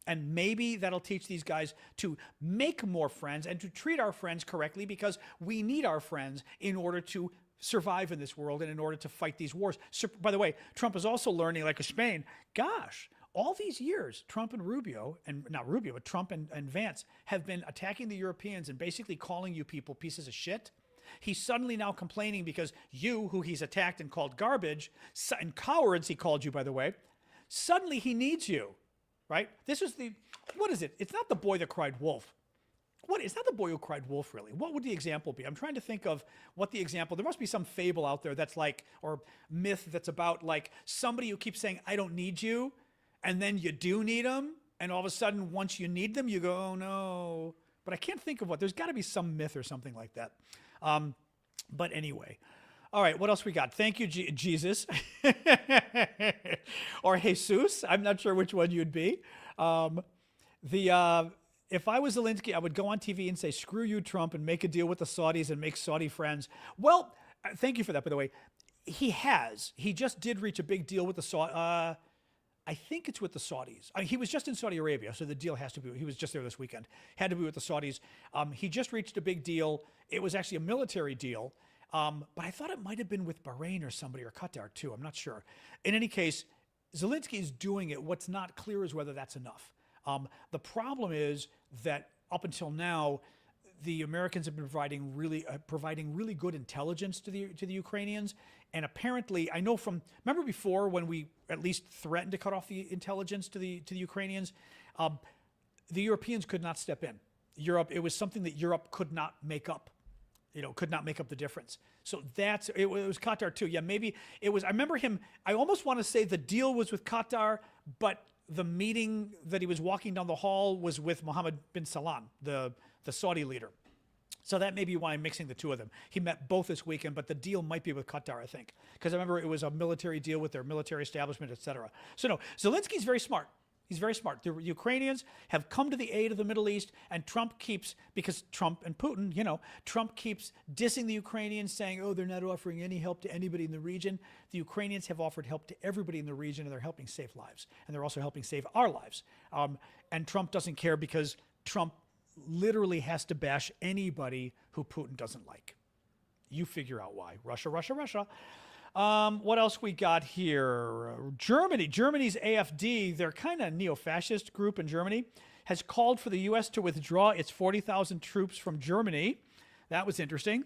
And maybe that'll teach these guys to make more friends and to treat our friends correctly because we need our friends in order to survive in this world and in order to fight these wars. So, by the way, Trump is also learning, like Spain, gosh, all these years, Trump and Rubio, and not Rubio, but Trump and Vance have been attacking the Europeans and basically calling you people pieces of shit. He's suddenly now complaining because you, who he's attacked and called garbage, and cowards he called you, by the way, suddenly he needs you. Right? This is what is it? It's not the boy that cried wolf. It's not the boy who cried wolf, really. What would the example be? I'm trying to think of what the example, there must be some fable out there that's like, or myth that's about like somebody who keeps saying, I don't need you. And then you do need them. And all of a sudden, once you need them, you go, oh no. But I can't think of what, there's gotta be some myth or something like that. But anyway. All right, what else we got? Thank you, Jesus. Or Jesus. I'm not sure which one you'd be. If I was Zelensky, I would go on TV and say, screw you, Trump, and make a deal with the Saudis and make Saudi friends. Well, thank you for that, by the way. He has. He just did reach a big deal with the Saudis. I think it's with the Saudis. He was just in Saudi Arabia, so the deal has to be, he was just there this weekend. Had to be with the Saudis. He just reached a big deal. It was actually a military deal. But I thought it might have been with Bahrain or somebody, or Qatar too. I'm not sure. In any case, Zelensky is doing it. What's not clear is whether that's enough. The problem is that up until now, the Americans have been providing really good intelligence to the Ukrainians. And apparently, I know remember before when we at least threatened to cut off the intelligence to the Ukrainians, the Europeans could not step in. It was something that Europe could not make up. Could not make up the difference. So it was Qatar too. Yeah, maybe it was, I remember him, I almost want to say the deal was with Qatar, but the meeting that he was walking down the hall was with Mohammed bin Salman, the Saudi leader. So that may be why I'm mixing the two of them. He met both this weekend, but the deal might be with Qatar, I think. Because I remember it was a military deal with their military establishment, etc. So no, Zelensky's very smart. He's very smart. The Ukrainians have come to the aid of the Middle East, and because Trump and Putin, Trump keeps dissing the Ukrainians, saying, oh, they're not offering any help to anybody in the region. The Ukrainians have offered help to everybody in the region, and they're helping save lives. And they're also helping save our lives. And Trump doesn't care because Trump literally has to bash anybody who Putin doesn't like. You figure out why. Russia, Russia, Russia. What else we got here? Germany's AfD, they're kind of neo-fascist group in Germany, has called for the U.S. to withdraw its 40,000 troops from Germany. That was interesting.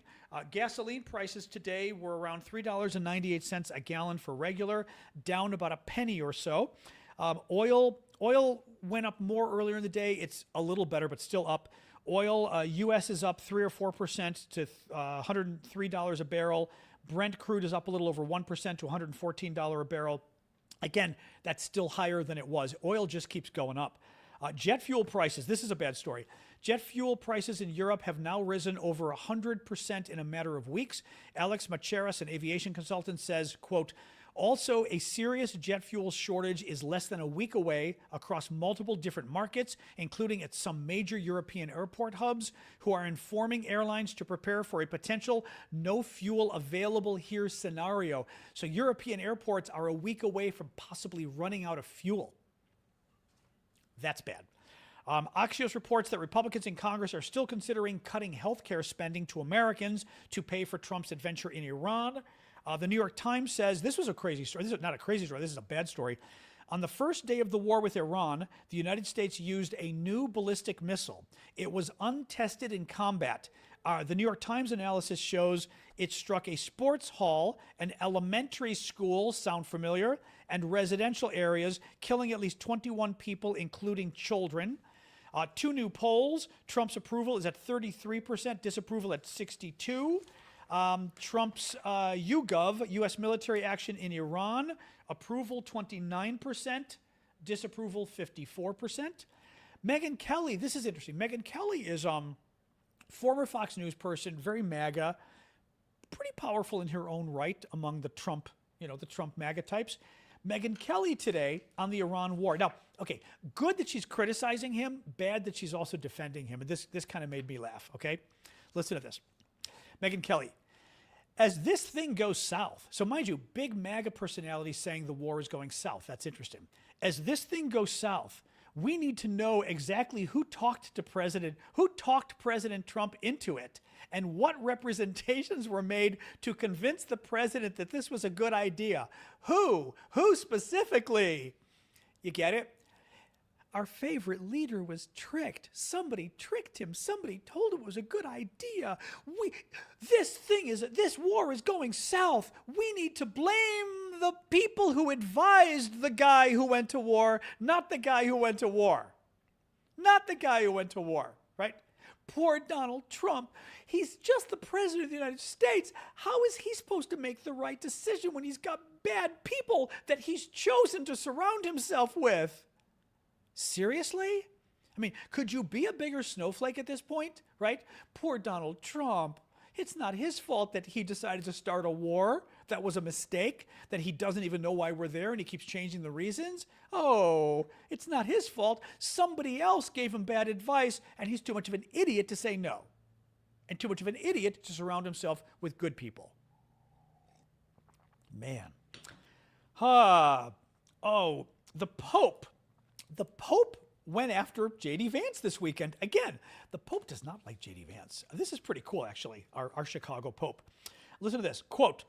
Gasoline prices today were around $3.98 a gallon for regular, down about a penny or so. Oil went up more earlier in the day. It's a little better, but still up. Oil, U.S. is up 3 or 4% to $103 a barrel. Brent crude is up a little over 1% to $114 a barrel. Again, that's still higher than it was. Oil just keeps going up. Jet fuel prices, this is a bad story. Jet fuel prices in Europe have now risen over 100% in a matter of weeks. Alex Macheras, an aviation consultant, says, quote, also, a serious jet fuel shortage is less than a week away across multiple different markets, including at some major European airport hubs, who are informing airlines to prepare for a potential no fuel available here scenario. So European airports are a week away from possibly running out of fuel. That's bad. Axios reports that Republicans in Congress are still considering cutting health care spending to Americans to pay for Trump's adventure in Iran. The New York Times says, this was a crazy story. This is not a crazy story. This is a bad story. On the first day of the war with Iran, the United States used a new ballistic missile. It was untested in combat. The New York Times analysis shows it struck a sports hall, an elementary school, sound familiar, and residential areas, killing at least 21 people, including children. Two new polls. Trump's approval is at 33%, disapproval at 62%. Trump's YouGov, U.S. military action in Iran, approval 29%, disapproval 54%. Megyn Kelly, this is interesting. Megyn Kelly is former Fox News person, very MAGA, pretty powerful in her own right among the Trump, the Trump MAGA types. Megyn Kelly today on the Iran war. Now, okay, good that she's criticizing him, bad that she's also defending him. And this kind of made me laugh, okay? Listen to this. Megyn Kelly, as this thing goes south, so mind you, big MAGA personality saying the war is going south. That's interesting. As this thing goes south, we need to know exactly who talked President Trump into it and what representations were made to convince the president that this was a good idea. Who specifically? You get it? Our favorite leader was tricked. Somebody tricked him. Somebody told him it was a good idea. This war is going south. We need to blame the people who advised the guy who went to war, not the guy who went to war. Not the guy who went to war, right? Poor Donald Trump. He's just the president of the United States. How is he supposed to make the right decision when he's got bad people that he's chosen to surround himself with? Seriously? I mean, could you be a bigger snowflake at this point, right? Poor Donald Trump. It's not his fault that he decided to start a war. That was a mistake, that he doesn't even know why we're there and he keeps changing the reasons. Oh, it's not his fault. Somebody else gave him bad advice and he's too much of an idiot to say no. And too much of an idiot to surround himself with good people. Man. The Pope. The Pope went after J.D. Vance this weekend. Again, the Pope does not like J.D. Vance. This is pretty cool, actually, our Chicago Pope. Listen to this. Quote,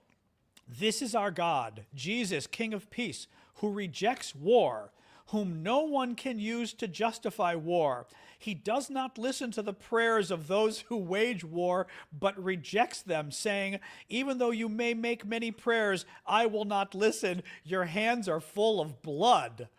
"This is our God, Jesus, King of Peace, who rejects war, whom no one can use to justify war. He does not listen to the prayers of those who wage war, but rejects them, saying, even though you may make many prayers, I will not listen. Your hands are full of blood."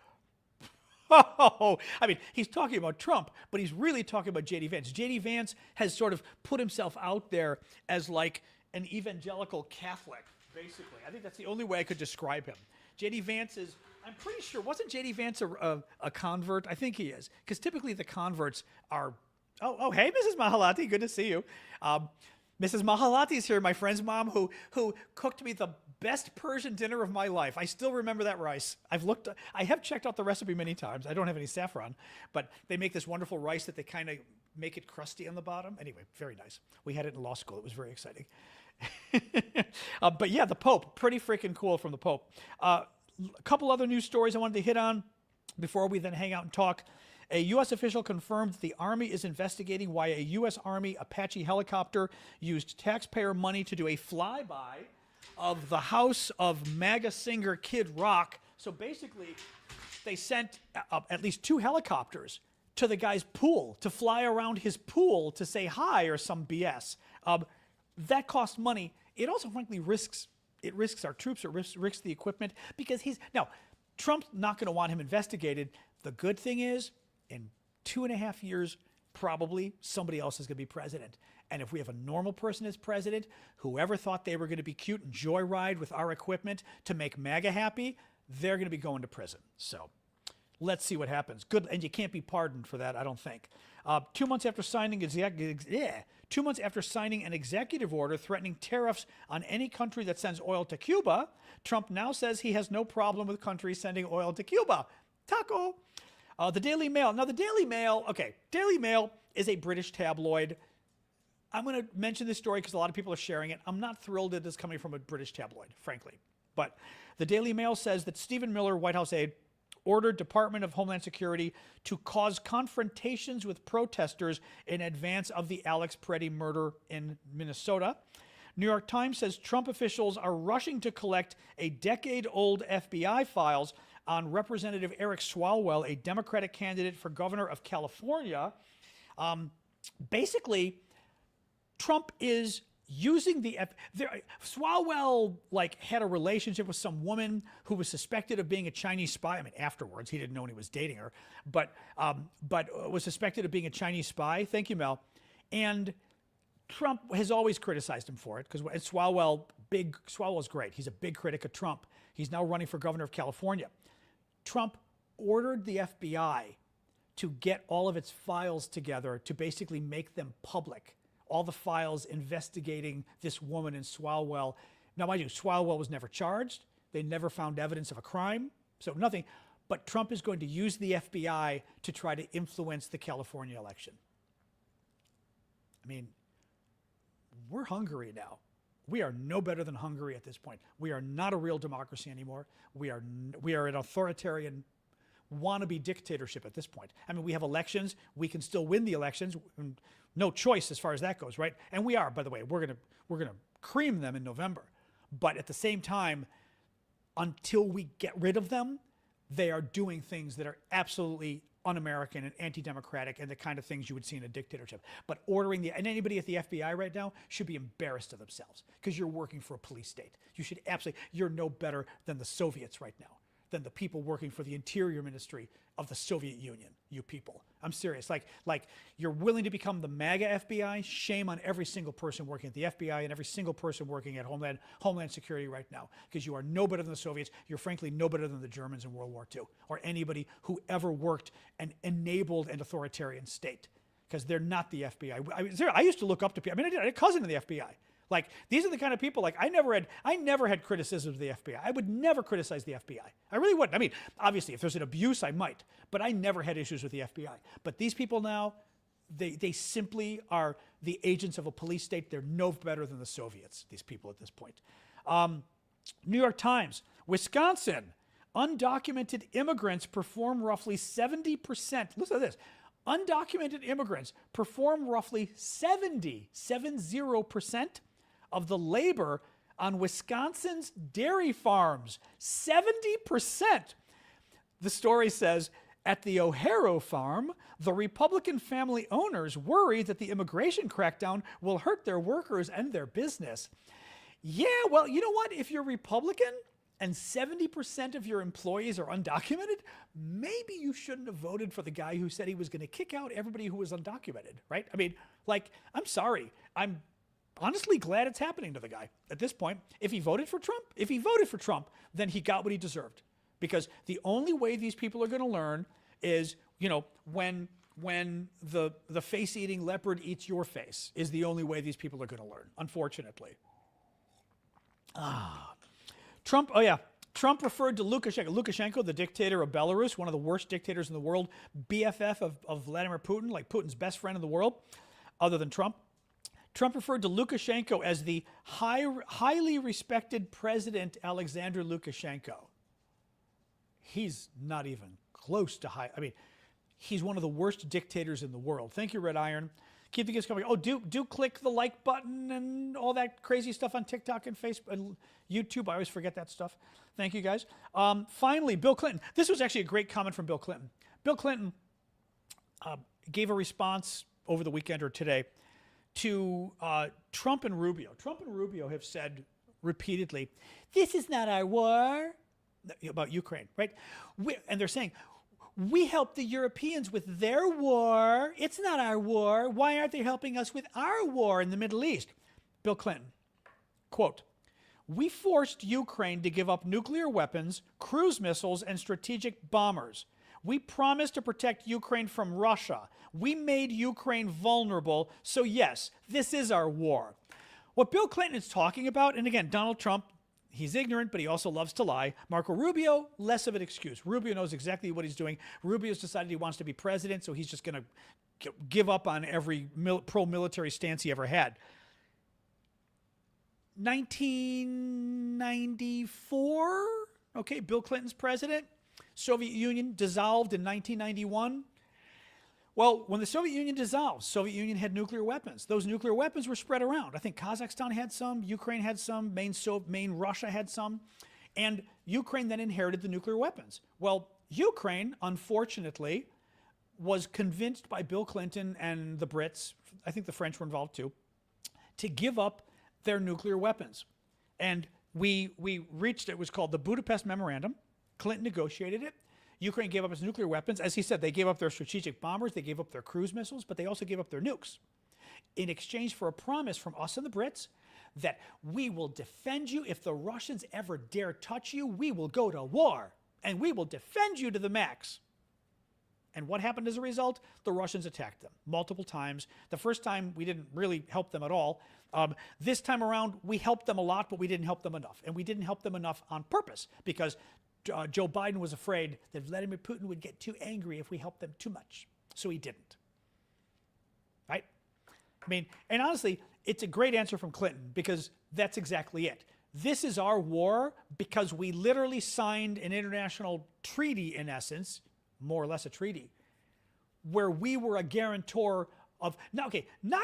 Oh, I mean, he's talking about Trump, but he's really talking about J.D. Vance. J.D. Vance has sort of put himself out there as like an evangelical Catholic, basically. I think that's the only way I could describe him. J.D. Vance is, I'm pretty sure, wasn't J.D. Vance a convert? I think he is, because typically the converts are, hey, Mrs. Mahalati, good to see you. Mrs. Mahalati is here, my friend's mom, who cooked me the best Persian dinner of my life. I still remember that rice. I have checked out the recipe many times. I don't have any saffron, but they make this wonderful rice that they kind of make it crusty on the bottom. Anyway, very nice. We had it in law school. It was very exciting. But yeah, the Pope, pretty freaking cool from the Pope. A couple other news stories I wanted to hit on before we then hang out and talk. A U.S. official confirmed that the Army is investigating why a U.S. Army Apache helicopter used taxpayer money to do a flyby of the house of MAGA singer Kid Rock. So basically, they sent at least 2 helicopters to the guy's pool to fly around his pool to say hi or some BS. That costs money. It also, frankly, risks our troops. It risks the equipment because Trump's not going to want him investigated. The good thing is, in 2.5 years, probably somebody else is going to be president. And if we have a normal person as president, whoever thought they were going to be cute and joyride with our equipment to make MAGA happy, they're going to be going to prison. So let's see what happens. Good, and you can't be pardoned for that, I don't think. 2 months after signing an executive order threatening tariffs on any country that sends oil to Cuba, Trump now says he has no problem with countries sending oil to Cuba. Taco. The Daily Mail. Now, the Daily Mail, Daily Mail is a British tabloid. I'm going to mention this story because a lot of people are sharing it. I'm not thrilled that it's coming from a British tabloid, frankly. But the Daily Mail says that Stephen Miller, White House aide, ordered Department of Homeland Security to cause confrontations with protesters in advance of the Alex Peretti murder in Minnesota. New York Times says Trump officials are rushing to collect a decade-old FBI files on Representative Eric Swalwell, a Democratic candidate for governor of California. Basically, Trump is using Swalwell had a relationship with some woman who was suspected of being a Chinese spy. I mean, afterwards, he didn't know when he was dating her, but was suspected of being a Chinese spy. Thank you, Mel. And Trump has always criticized him for it because Swalwell's great. He's a big critic of Trump. He's now running for governor of California. Trump ordered the FBI to get all of its files together to basically make them public. All the files investigating this woman in Swalwell. Now, mind you, Swalwell was never charged. They never found evidence of a crime, so nothing. But Trump is going to use the FBI to try to influence the California election. I mean, we're Hungary now. We are no better than Hungary at this point. We are not a real democracy anymore. We are an authoritarian wannabe dictatorship at this point. I mean, we have elections. We can still win the elections. No choice as far as that goes, right? And we are, by the way, we're gonna cream them in November. But at the same time, until we get rid of them, they are doing things that are absolutely un-American and anti-democratic and the kind of things you would see in a dictatorship. But and anybody at the FBI right now should be embarrassed of themselves because you're working for a police state. You should you're no better than the Soviets right now, than the people working for the Interior Ministry of the Soviet Union, you people. I'm serious. Like you're willing to become the MAGA FBI? Shame on every single person working at the FBI and every single person working at Homeland Security right now, because you are no better than the Soviets. You're frankly no better than the Germans in World War II or anybody who ever worked and enabled an authoritarian state, because they're not the FBI. I used to look up to people. I mean, I had a cousin in the FBI. Like, these are the kind of people, like, I never had criticisms of the FBI. I would never criticize the FBI. I really wouldn't. I mean, obviously, if there's an abuse, I might. But I never had issues with the FBI. But these people now, they simply are the agents of a police state. They're no better than the Soviets, these people at this point. New York Times, Wisconsin, undocumented immigrants perform roughly 70%. Listen to this. Undocumented immigrants perform roughly 70% of the labor on Wisconsin's dairy farms. 70%. The story says, at the O'Hara farm, the Republican family owners worry that the immigration crackdown will hurt their workers and their business. Yeah, well, you know what? If you're Republican and 70% of your employees are undocumented, maybe you shouldn't have voted for the guy who said he was going to kick out everybody who was undocumented, right? I mean, like, I'm sorry. I'm honestly glad it's happening to the guy at this point. If he voted for Trump, then he got what he deserved. Because the only way these people are going to learn is, you know, when the face-eating leopard eats your face is the only way these people are going to learn, unfortunately. Trump referred to Lukashenko, the dictator of Belarus, one of the worst dictators in the world, BFF of Vladimir Putin, like Putin's best friend in the world, other than Trump. Trump referred to Lukashenko as the highly respected President Alexander Lukashenko. He's not even close to high. I mean, he's one of the worst dictators in the world. Thank you, Red Iron. Keep the gifts coming. Oh, do click the like button and all that crazy stuff on TikTok and Facebook and YouTube. I always forget that stuff. Thank you, guys. Finally, Bill Clinton. This was actually a great comment from Bill Clinton. Bill Clinton gave a response over the weekend or today to Trump and Rubio. Trump and Rubio have said repeatedly, this is not our war, about Ukraine, right? And they're saying, we helped the Europeans with their war. It's not our war. Why aren't they helping us with our war in the Middle East? Bill Clinton, quote, we forced Ukraine to give up nuclear weapons, cruise missiles, and strategic bombers. We promised to protect Ukraine from Russia. We made Ukraine vulnerable. So yes, this is our war. What Bill Clinton is talking about, and again, Donald Trump, he's ignorant, but he also loves to lie. Marco Rubio, less of an excuse. Rubio knows exactly what he's doing. Rubio's decided he wants to be president, so he's just going to give up on every pro-military stance he ever had. 1994, okay, Bill Clinton's president. Soviet Union dissolved in 1991. Well, when the Soviet Union dissolved, Soviet Union had nuclear weapons. Those nuclear weapons were spread around. I think Kazakhstan had some, Ukraine had some, main Russia had some, and Ukraine then inherited the nuclear weapons. Well, Ukraine, unfortunately, was convinced by Bill Clinton and the Brits, I think the French were involved too, to give up their nuclear weapons. And we reached, it was called the Budapest Memorandum. Clinton negotiated it. Ukraine gave up its nuclear weapons. As he said, they gave up their strategic bombers, they gave up their cruise missiles, but they also gave up their nukes in exchange for a promise from us and the Brits that we will defend you. If the Russians ever dare touch you, we will go to war, and we will defend you to the max. And what happened as a result? The Russians attacked them multiple times. The first time, we didn't really help them at all. This time around, we helped them a lot, but we didn't help them enough. And we didn't help them enough on purpose because Joe Biden was afraid that Vladimir Putin would get too angry if we helped them too much. So he didn't. Right? I mean, and honestly, it's a great answer from Clinton because that's exactly it. This is our war because we literally signed an international treaty, in essence, more or less a treaty, where we were a guarantor of, not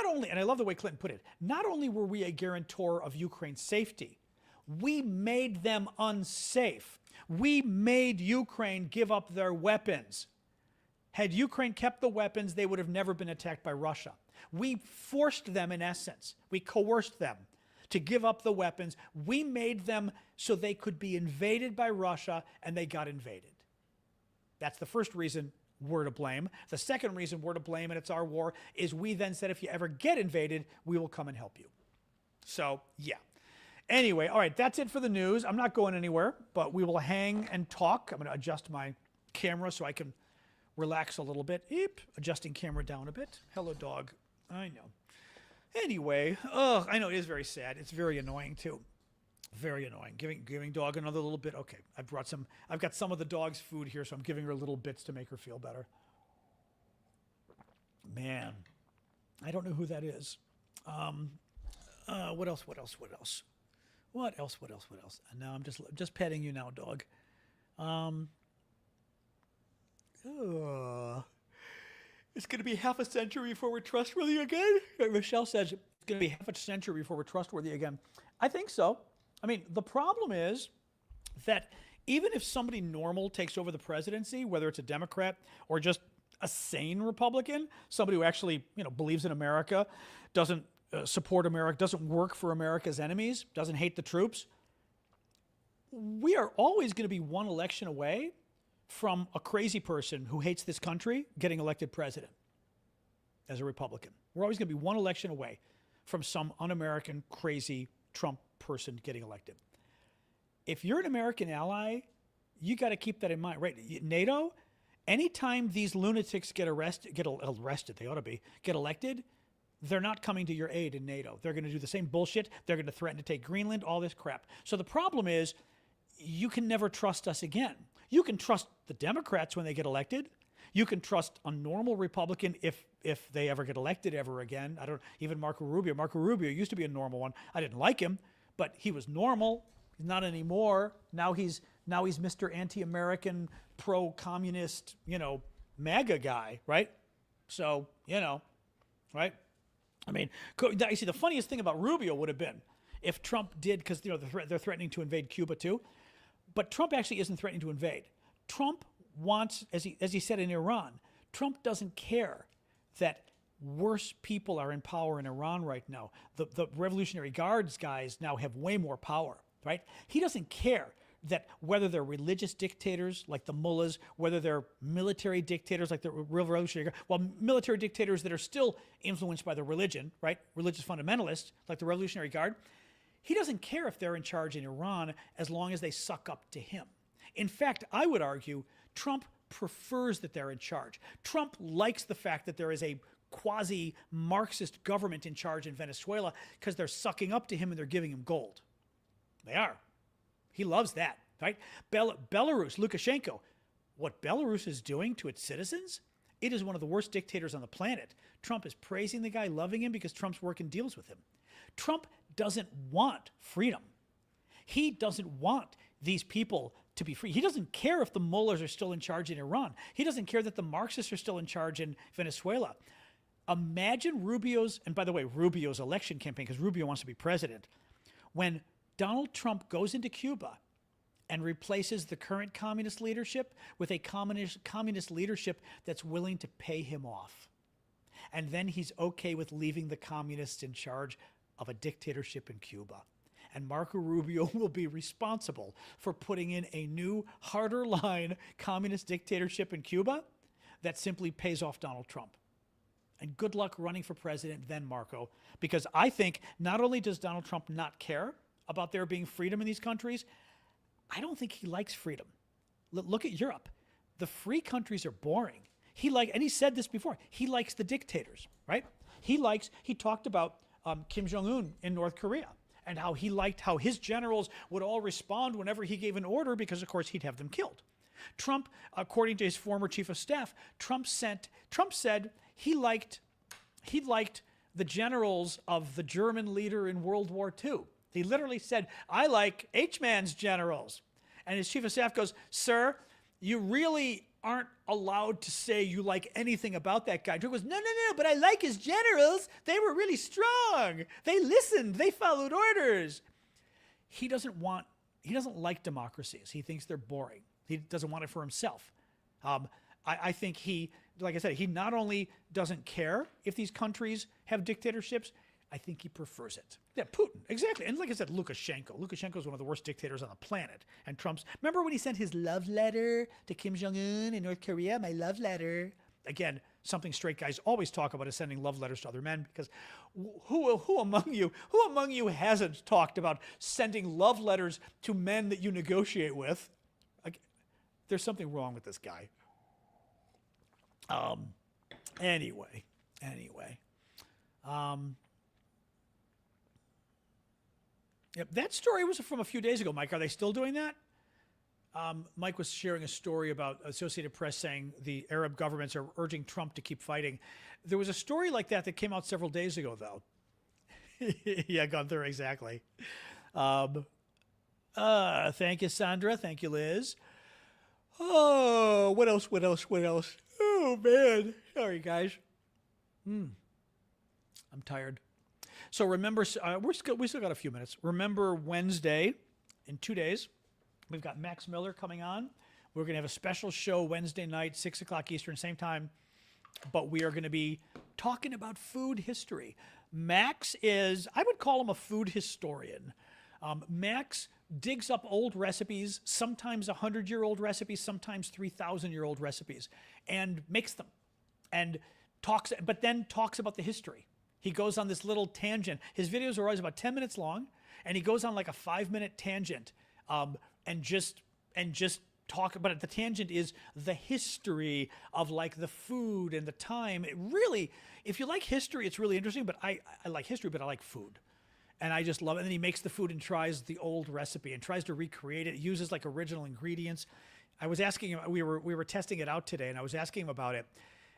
only, and I love the way Clinton put it, not only were we a guarantor of Ukraine's safety, we made them unsafe. We made Ukraine give up their weapons. Had Ukraine kept the weapons, they would have never been attacked by Russia. We forced them, in essence. We coerced them to give up the weapons. We made them so they could be invaded by Russia, and they got invaded. That's the first reason we're to blame. The second reason we're to blame, and it's our war, is we then said if you ever get invaded, we will come and help you. So, yeah. Anyway, all right, that's it for the news. I'm not going anywhere, but we will hang and talk. I'm going to adjust my camera so I can relax a little bit. Eep, adjusting camera down a bit. Hello, dog. I know. Anyway, I know it is very sad. It's very annoying, too. Very annoying. Giving dog another little bit. Okay, I've got some of the dog's food here, so I'm giving her little bits to make her feel better. Man, I don't know who that is. What else? And now I'm just petting you now, dog. It's going to be half a century before we're trustworthy again? Michelle says it's going to be half a century before we're trustworthy again. I think so. I mean, the problem is that even if somebody normal takes over the presidency, whether it's a Democrat or just a sane Republican, somebody who actually, believes in America, doesn't support America, doesn't work for America's enemies, doesn't hate the troops, we are always going to be one election away from a crazy person who hates this country getting elected president as a Republican. We're always going to be one election away from some un-American, crazy Trump person getting elected. If you're an American ally, you got to keep that in mind, right? NATO, anytime these lunatics get elected, they're not coming to your aid in NATO. They're going to do the same bullshit. They're going to threaten to take Greenland, all this crap. So the problem is you can never trust us again. You can trust the Democrats when they get elected. You can trust a normal Republican if they ever get elected ever again. Even Marco Rubio. Marco Rubio used to be a normal one. I didn't like him, but he was normal. He's not anymore. Now he's Mr. Anti-American, pro-communist, MAGA guy, right? So, right? I mean, you see, the funniest thing about Rubio would have been if Trump did, because they're threatening to invade Cuba too, but Trump actually isn't threatening to invade. Trump wants, as he said in Iran, Trump doesn't care that worse people are in power in Iran right now. The Revolutionary Guards guys now have way more power, right? He doesn't care that whether they're religious dictators like the mullahs, whether they're military dictators like the Revolutionary Guard, well, military dictators that are still influenced by the religion, right? Religious fundamentalists like the Revolutionary Guard. He doesn't care if they're in charge in Iran as long as they suck up to him. In fact, I would argue Trump prefers that they're in charge. Trump likes the fact that there is a quasi-Marxist government in charge in Venezuela because they're sucking up to him and they're giving him gold. They are. He loves that, right? Belarus, Lukashenko, what Belarus is doing to its citizens, it is one of the worst dictators on the planet. Trump is praising the guy, loving him because Trump's working deals with him. Trump doesn't want freedom. He doesn't want these people to be free. He doesn't care if the mullahs are still in charge in Iran. He doesn't care that the Marxists are still in charge in Venezuela. Imagine Rubio's, and by the way, Rubio's election campaign, because Rubio wants to be president, when Donald Trump goes into Cuba and replaces the current communist leadership with a communist leadership that's willing to pay him off. And then he's okay with leaving the communists in charge of a dictatorship in Cuba. And Marco Rubio will be responsible for putting in a new, harder line communist dictatorship in Cuba that simply pays off Donald Trump. And good luck running for president then, Marco, because I think not only does Donald Trump not care about there being freedom in these countries, I don't think he likes freedom. Look at Europe. The free countries are boring. And he said this before, he likes the dictators, right? He talked about Kim Jong-un in North Korea and how he liked how his generals would all respond whenever he gave an order because, of course, he'd have them killed. Trump, according to his former chief of staff, Trump said he liked the generals of the German leader in World War II. He literally said, I like H-Man's generals. And his chief of staff goes, sir, you really aren't allowed to say you like anything about that guy. Trump goes, no, but I like his generals. They were really strong. They listened. They followed orders. He doesn't like democracies. He thinks they're boring. He doesn't want it for himself. I think like I said, he not only doesn't care if these countries have dictatorships, I think he prefers it. Yeah, Putin, exactly. And like I said, Lukashenko is one of the worst dictators on the planet. And remember when he sent his love letter to Kim Jong-un in North Korea? My love letter. Again, something straight guys always talk about is sending love letters to other men, because who among you hasn't talked about sending love letters to men that you negotiate with? There's something wrong with this guy. Anyway. Yep, that story was from a few days ago, Mike. Are they still doing that? Mike was sharing a story about Associated Press saying the Arab governments are urging Trump to keep fighting. There was a story like that came out several days ago, though. Yeah, Gunther, exactly. Thank you, Sandra. Thank you, Liz. Oh, what else? Oh, man. Sorry, guys. I'm tired. So remember, we still got a few minutes. Remember Wednesday, in 2 days, we've got Max Miller coming on. We're going to have a special show Wednesday night, 6 o'clock Eastern, same time. But we are going to be talking about food history. Max I would call him a food historian. Max digs up old recipes, sometimes 100-year-old recipes, sometimes 3,000-year-old recipes, and makes them. And but then talks about the history. He goes on this little tangent. His videos are always about 10 minutes long, and he goes on like a 5-minute tangent, and just talk. But the tangent is the history of like the food and the time. It really, if you like history, it's really interesting. But I like history, but I like food, and I just love it. And then he makes the food and tries the old recipe and tries to recreate it. Uses like original ingredients. I was asking him. We were testing it out today, and I was asking him about it.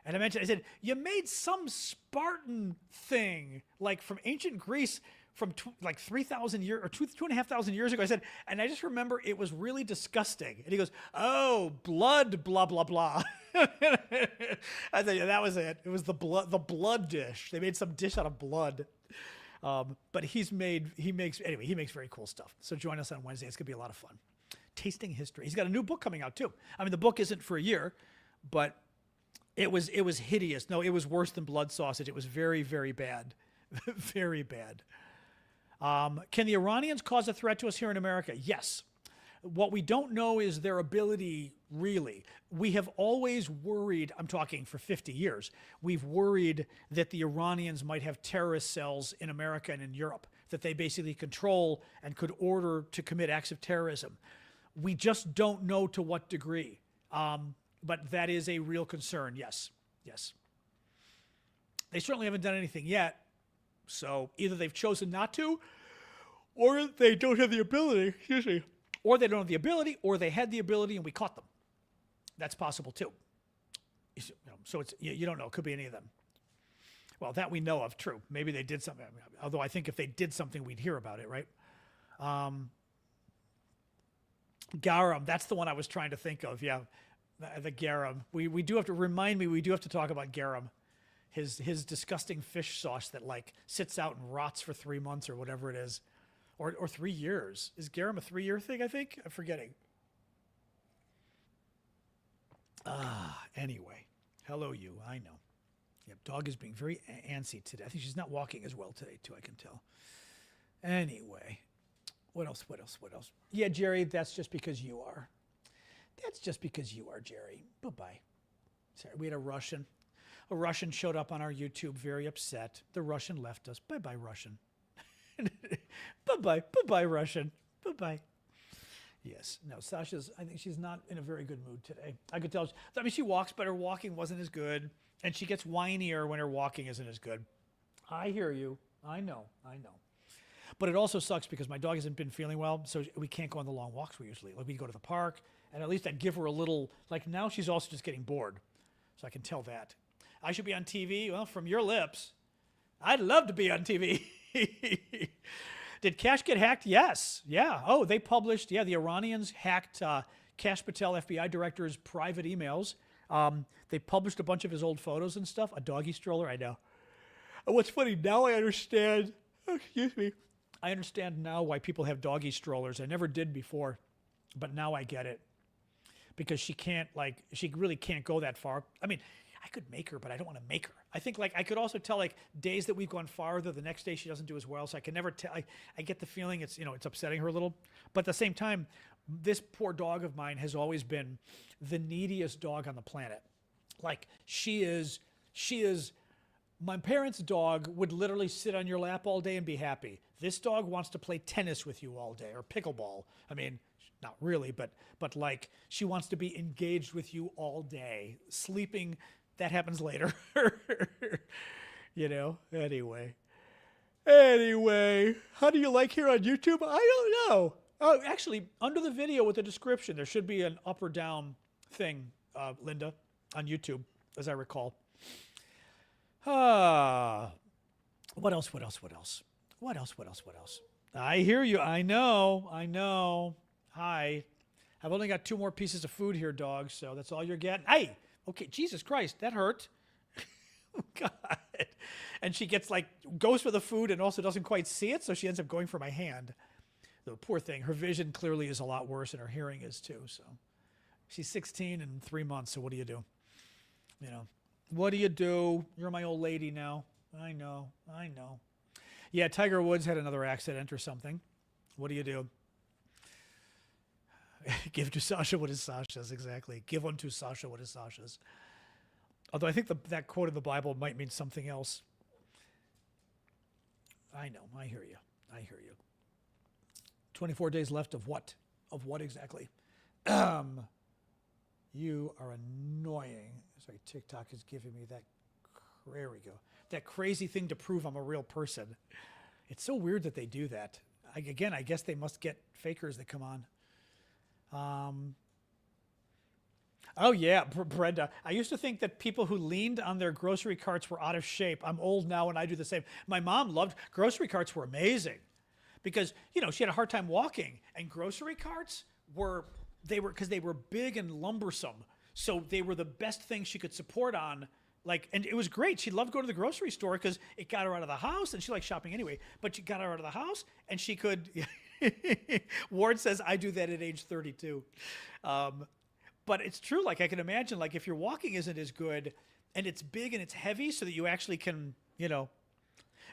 And I said, you made some Spartan thing, like from ancient Greece, from like 3,000 years or 2,500 years ago. I said, and I just remember it was really disgusting. And he goes, oh, blood, blah, blah, blah. I said, yeah, that was it. It was the blood dish. They made some dish out of blood. But he makes very cool stuff. So join us on Wednesday. It's going to be a lot of fun. Tasting history. He's got a new book coming out too. I mean, the book isn't for a year, but it was hideous. No, it was worse than blood sausage. It was very, very bad. Very bad. Can the Iranians cause a threat to us here in America? Yes. What we don't know is their ability, really. We have always worried, I'm talking for 50 years, we've worried that the Iranians might have terrorist cells in America and in Europe, that they basically control and could order to commit acts of terrorism. We just don't know to what degree. But that is a real concern, yes. They certainly haven't done anything yet, so either they've chosen not to, or they don't have the ability, or they don't have the ability, or they had the ability and we caught them. That's possible too. So you don't know, it could be any of them. Well, that we know of, true. Maybe they did something, although I think if they did something, we'd hear about it, right? Garum, that's the one I was trying to think of. Yeah, the garum. We do have to remind me. We do have to talk about garum, his disgusting fish sauce that like sits out and rots for 3 months or whatever it is, or 3 years. Is garum a 3-year thing? I think I'm forgetting. Anyway, hello you. I know. Yep, dog is being very antsy today. I think she's not walking as well today too. I can tell. Anyway. What else? Yeah, Jerry, that's just because you are. That's just because you are, Jerry. Bye-bye. Sorry, we had a Russian. A Russian showed up on our YouTube very upset. The Russian left us. Bye-bye, Russian. Bye-bye. Bye-bye, Russian. Bye-bye. Yes. No, Sasha's, I think she's not in a very good mood today. I could tell. I mean, she walks, but her walking wasn't as good. And she gets whinier when her walking isn't as good. I hear you. I know. But it also sucks because my dog hasn't been feeling well, so we can't go on the long walks we usually. Like, we go to the park, and at least I'd give her a little, like now she's also just getting bored. So I can tell that. I should be on TV? Well, from your lips, I'd love to be on TV. Did Kash get hacked? Yes. Yeah. Oh, they published, the Iranians hacked Kash Patel, FBI director's private emails. They published a bunch of his old photos and stuff. A doggy stroller, I know. What's funny, now I understand, excuse me, I understand now why people have doggy strollers. I never did before, but now I get it. Because she really can't go that far. I mean, I could make her, but I don't want to make her. I think I could also tell days that we've gone farther, the next day she doesn't do as well. So I can never tell. I get the feeling it's upsetting her a little. But at the same time, this poor dog of mine has always been the neediest dog on the planet. Like she is, my parents' dog would literally sit on your lap all day and be happy. This dog wants to play tennis with you all day, or pickleball. I mean, not really, but like she wants to be engaged with you all day. Sleeping, that happens later. Anyway. How do you like here on YouTube? I don't know. Oh, actually, under the video with the description, there should be an up or down thing, Linda, on YouTube, as I recall. What else? I hear you. I know. Hi. I've only got 2 more pieces of food here, dog, so that's all you're getting. Hey! Okay, Jesus Christ, that hurt. Oh, God. And she goes for the food and also doesn't quite see it, so she ends up going for my hand. The poor thing, her vision clearly is a lot worse, and her hearing is too, so. She's 16 in 3 months, so what do you do? What do you do? You're my old lady now. I know. Yeah, Tiger Woods had another accident or something. What do you do? Give to Sasha what is Sasha's, exactly. Give unto Sasha what is Sasha's. Although I think that quote in the Bible might mean something else. I know, I hear you. 24 days left of what? Of what exactly? You are annoying. Sorry, TikTok is giving me that, there we go. That crazy thing to prove I'm a real person. It's so weird that they do that. I guess they must get fakers that come on. Oh yeah, Brenda. I used to think that people who leaned on their grocery carts were out of shape. I'm old now and I do the same. My mom loved, grocery carts were amazing because, she had a hard time walking, and grocery carts because they were big and lumbersome. So they were the best thing she could support on. And it was great. She loved going to the grocery store because it got her out of the house, and she liked shopping anyway, but she got her out of the house and she could, Ward says, I do that at age 32. But it's true. I can imagine, if your walking isn't as good and it's big and it's heavy so that you actually can,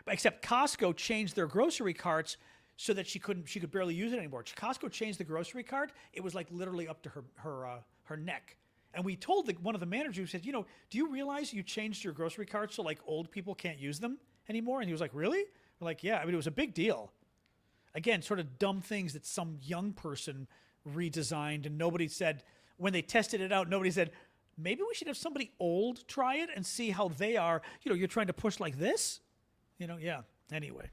except Costco changed their grocery carts so that she could barely use it anymore. Costco changed the grocery cart. It was literally up to her neck. And we told one of the managers who said, do you realize you changed your grocery cart so old people can't use them anymore? And he was like, really? We're like, yeah, it was a big deal. Again, sort of dumb things that some young person redesigned, and nobody said, when they tested it out, nobody said, maybe we should have somebody old try it and see how they are. You're trying to push like this? Yeah. Anyway.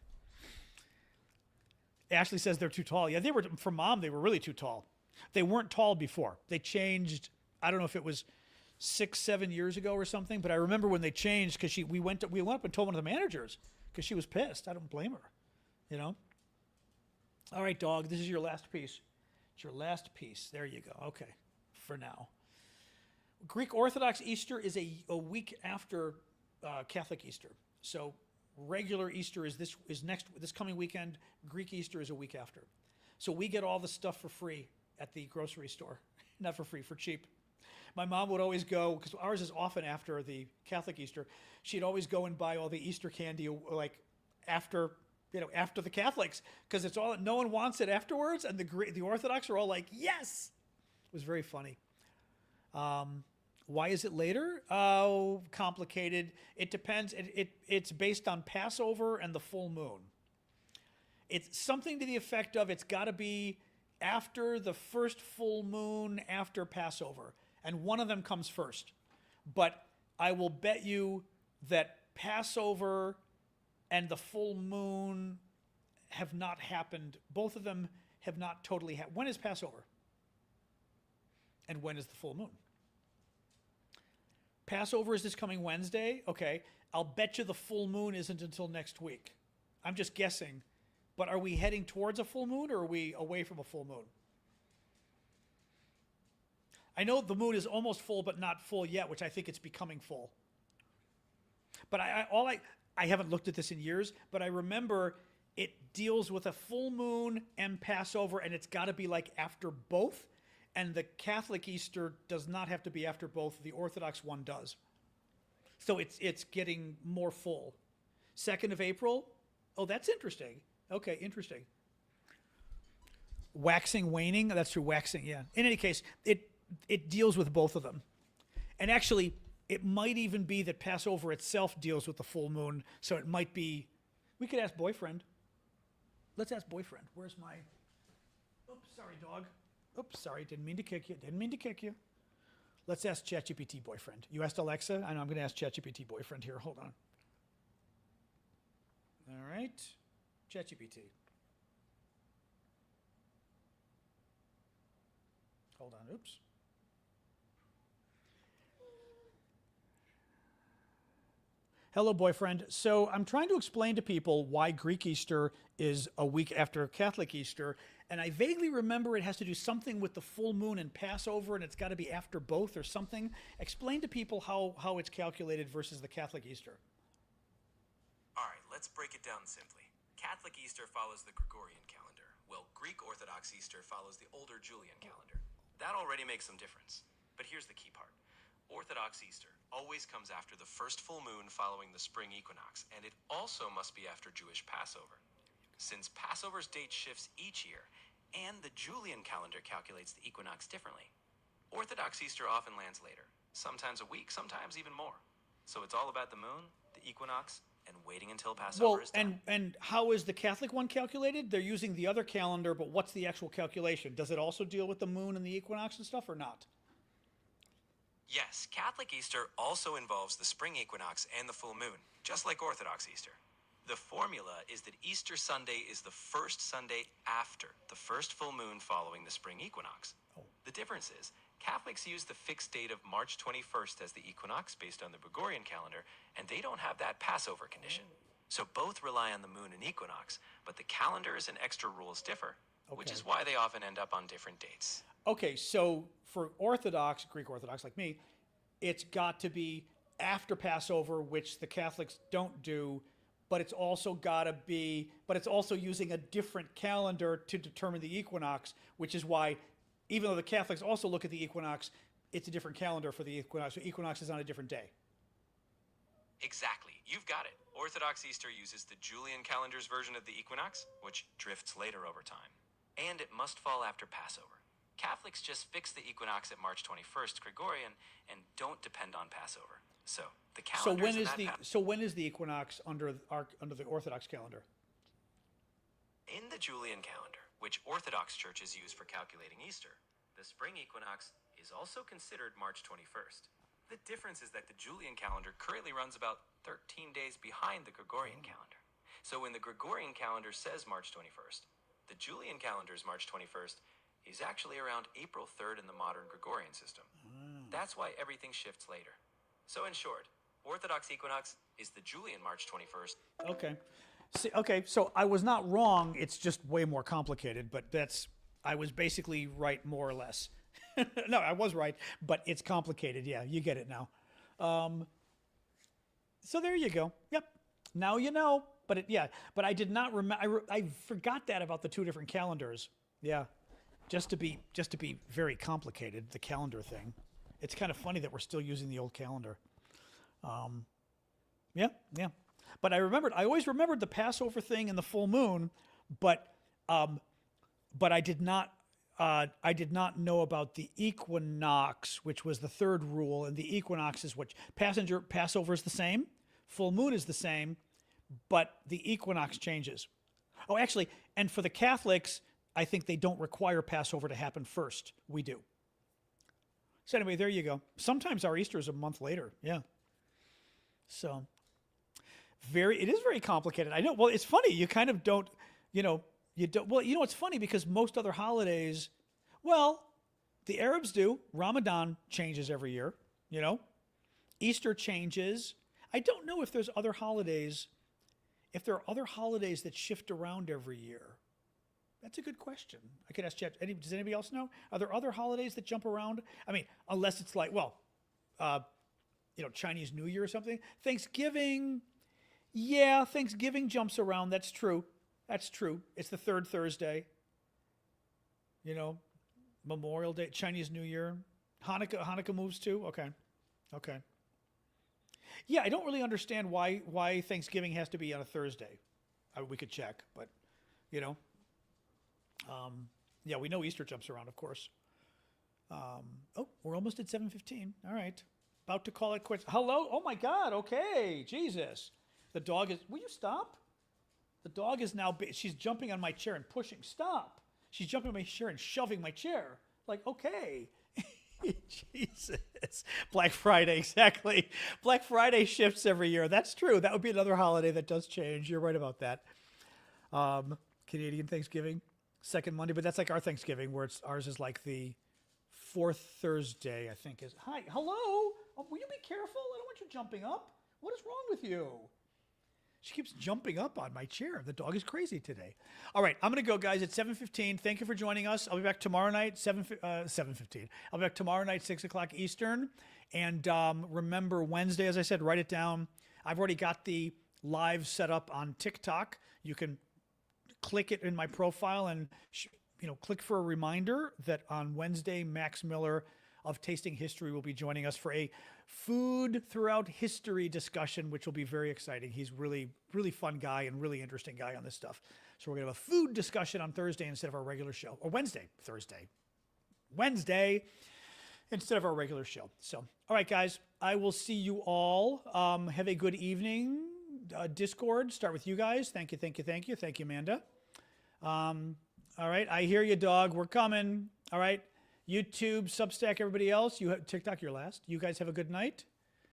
Ashley says they're too tall. Yeah, for Mom, they were really too tall. They weren't tall before. They changed, I don't know if it was 6-7 years ago or something, but I remember when they changed because we went up and told one of the managers because she was pissed. I don't blame her, All right, dog, this is your last piece. It's your last piece. There you go. Okay, for now. Greek Orthodox Easter is a week after Catholic Easter. So regular Easter is this coming weekend. Greek Easter is a week after. So we get all the stuff for free at the grocery store. Not for free, for cheap. My mom would always go, because ours is often after the Catholic Easter. She'd always go and buy all the Easter candy like after the Catholics, because it's all, no one wants it afterwards, and the Orthodox are all like, yes. It was very funny. Why is it later? Oh, complicated. It depends. It's based on Passover and the full moon. It's something to the effect of it's got to be after the first full moon after Passover, and one of them comes first. But I will bet you that Passover and the full moon have not happened. Both of them have not totally happened. When is Passover? And when is the full moon? Passover is this coming Wednesday. Okay, I'll bet you the full moon isn't until next week. I'm just guessing. But are we heading towards a full moon, or are we away from a full moon? I know the moon is almost full, but not full yet, which I think it's becoming full. But I haven't looked at this in years, but I remember it deals with a full moon and Passover, and it's got to be like after both. And the Catholic Easter does not have to be after both. The Orthodox one does. So it's getting more full. 2nd of April. Oh, that's interesting. Okay, interesting. Waxing, waning. That's true, waxing, yeah. In any case, it deals with both of them. And actually, it might even be that Passover itself deals with the full moon. So it might be, we could ask boyfriend. Let's ask boyfriend. Where's my, oops, sorry, dog. Oops, sorry, didn't mean to kick you. Let's ask ChatGPT boyfriend. You asked Alexa? I know I'm going to ask ChatGPT boyfriend here. Hold on. All right. ChatGPT. Hold on. Oops. Hello, boyfriend. So I'm trying to explain to people why Greek Easter is a week after Catholic Easter, and I vaguely remember it has to do something with the full moon and Passover, and it's got to be after both or something. Explain to people how it's calculated versus the Catholic Easter. All right, let's break it down simply. Catholic Easter follows the Gregorian calendar, while Greek Orthodox Easter follows the older Julian calendar. That already makes some difference. But here's the key part. Orthodox Easter always comes after the first full moon following the spring equinox, and it also must be after Jewish Passover. Since Passover's date shifts each year, and the Julian calendar calculates the equinox differently, Orthodox Easter often lands later, sometimes a week, sometimes even more. So it's all about the moon, the equinox, and waiting until Passover is done. And how is the Catholic one calculated? They're using the other calendar, but what's the actual calculation? Does it also deal with the moon and the equinox and stuff, or not? Yes, Catholic Easter also involves the spring equinox and the full moon, just like Orthodox Easter. The formula is that Easter Sunday is the first Sunday after the first full moon following the spring equinox. Oh. The difference is, Catholics use the fixed date of March 21st as the equinox based on the Gregorian calendar, and they don't have that Passover condition. So both rely on the moon and equinox, but the calendars and extra rules differ, which is why they often end up on different dates. Okay, so for Orthodox, Greek Orthodox like me, it's got to be after Passover, which the Catholics don't do, but it's also got to be, but it's also using a different calendar to determine the equinox, which is why, even though the Catholics also look at the equinox, it's a different calendar for the equinox. So equinox is on a different day. Exactly. You've got it. Orthodox Easter uses the Julian calendar's version of the equinox, which drifts later over time. And it must fall after Passover. Catholics just fix the equinox at March 21st Gregorian and don't depend on Passover. So the calendar when is the equinox under the Orthodox calendar? In the Julian calendar, which Orthodox churches use for calculating Easter, the spring equinox is also considered March 21st. The difference is that the Julian calendar currently runs about 13 days behind the Gregorian calendar. So when the Gregorian calendar says March 21st, the Julian calendar's March 21st is actually around April 3rd in the modern Gregorian system. That's why everything shifts later. So in short, Orthodox equinox is the Julian March 21st. Okay. See, okay, so I was not wrong. It's just way more complicated, but that's I was basically right, more or less. No, I was right, but it's complicated. Yeah, you get it now. So there you go. Yep. Now you know. But but I did not remember. I forgot that about the two different calendars. Yeah, just to be very complicated, the calendar thing. It's kind of funny that we're still using the old calendar. Yeah. But I always remembered the Passover thing and the full moon, but I did not know about the equinox, which was the third rule, and the equinox is what Passover is the same, full moon is the same, but the equinox changes. Oh, actually, and for the Catholics, I think they don't require Passover to happen first. We do. So anyway, there you go. Sometimes our Easter is a month later. Yeah. So it is very complicated. I know. Well, it's funny. You kind of don't, well, it's funny because most other holidays, well, the Arabs do. Ramadan changes every year, Easter changes. I don't know if there's other holidays, if there are other holidays that shift around every year. That's a good question. I could ask Chat. Does anybody else know? Are there other holidays that jump around? I mean, unless it's like, Chinese New Year or something. Thanksgiving, yeah, Thanksgiving jumps around. That's true. It's the third Thursday. Memorial Day, Chinese New Year. Hanukkah moves too? Okay. Yeah, I don't really understand why Thanksgiving has to be on a Thursday. We could check, but, yeah, we know Easter jumps around, of course. We're almost at 7:15. All right. About to call it quits. Hello? Oh, my God. Okay. Jesus. The dog is... Will you stop? The dog is now... She's jumping on my chair and pushing. Stop. She's jumping on my chair and shoving my chair. Like, okay. Jesus. Black Friday, exactly. Black Friday shifts every year. That's true. That would be another holiday that does change. You're right about that. Canadian Thanksgiving, second Monday, but that's like our Thanksgiving, where ours is like the fourth Thursday, I think is. Hi, hello. Oh, will you be careful? I don't want you jumping up. What is wrong with you? She keeps jumping up on my chair. The dog is crazy today. All right, I'm going to go, guys. It's 7:15. Thank you for joining us. I'll be back tomorrow night, 7:15. I'll be back tomorrow night, 6 o'clock Eastern. And remember, Wednesday, as I said, write it down. I've already got the live set up on TikTok. You can click it in my profile and click for a reminder that on Wednesday, Max Miller of Tasting History will be joining us for a food throughout history discussion, which will be very exciting. He's really, really fun guy and really interesting guy on this stuff. So we're going to have a food discussion on Thursday instead of our regular show, or Wednesday instead of our regular show. So, all right, guys, I will see you all. Have a good evening. Discord, start with you guys. Thank you, Amanda. All right, I hear you, dog. We're coming. All right, YouTube, Substack, everybody else. You have TikTok, you're last. You guys have a good night.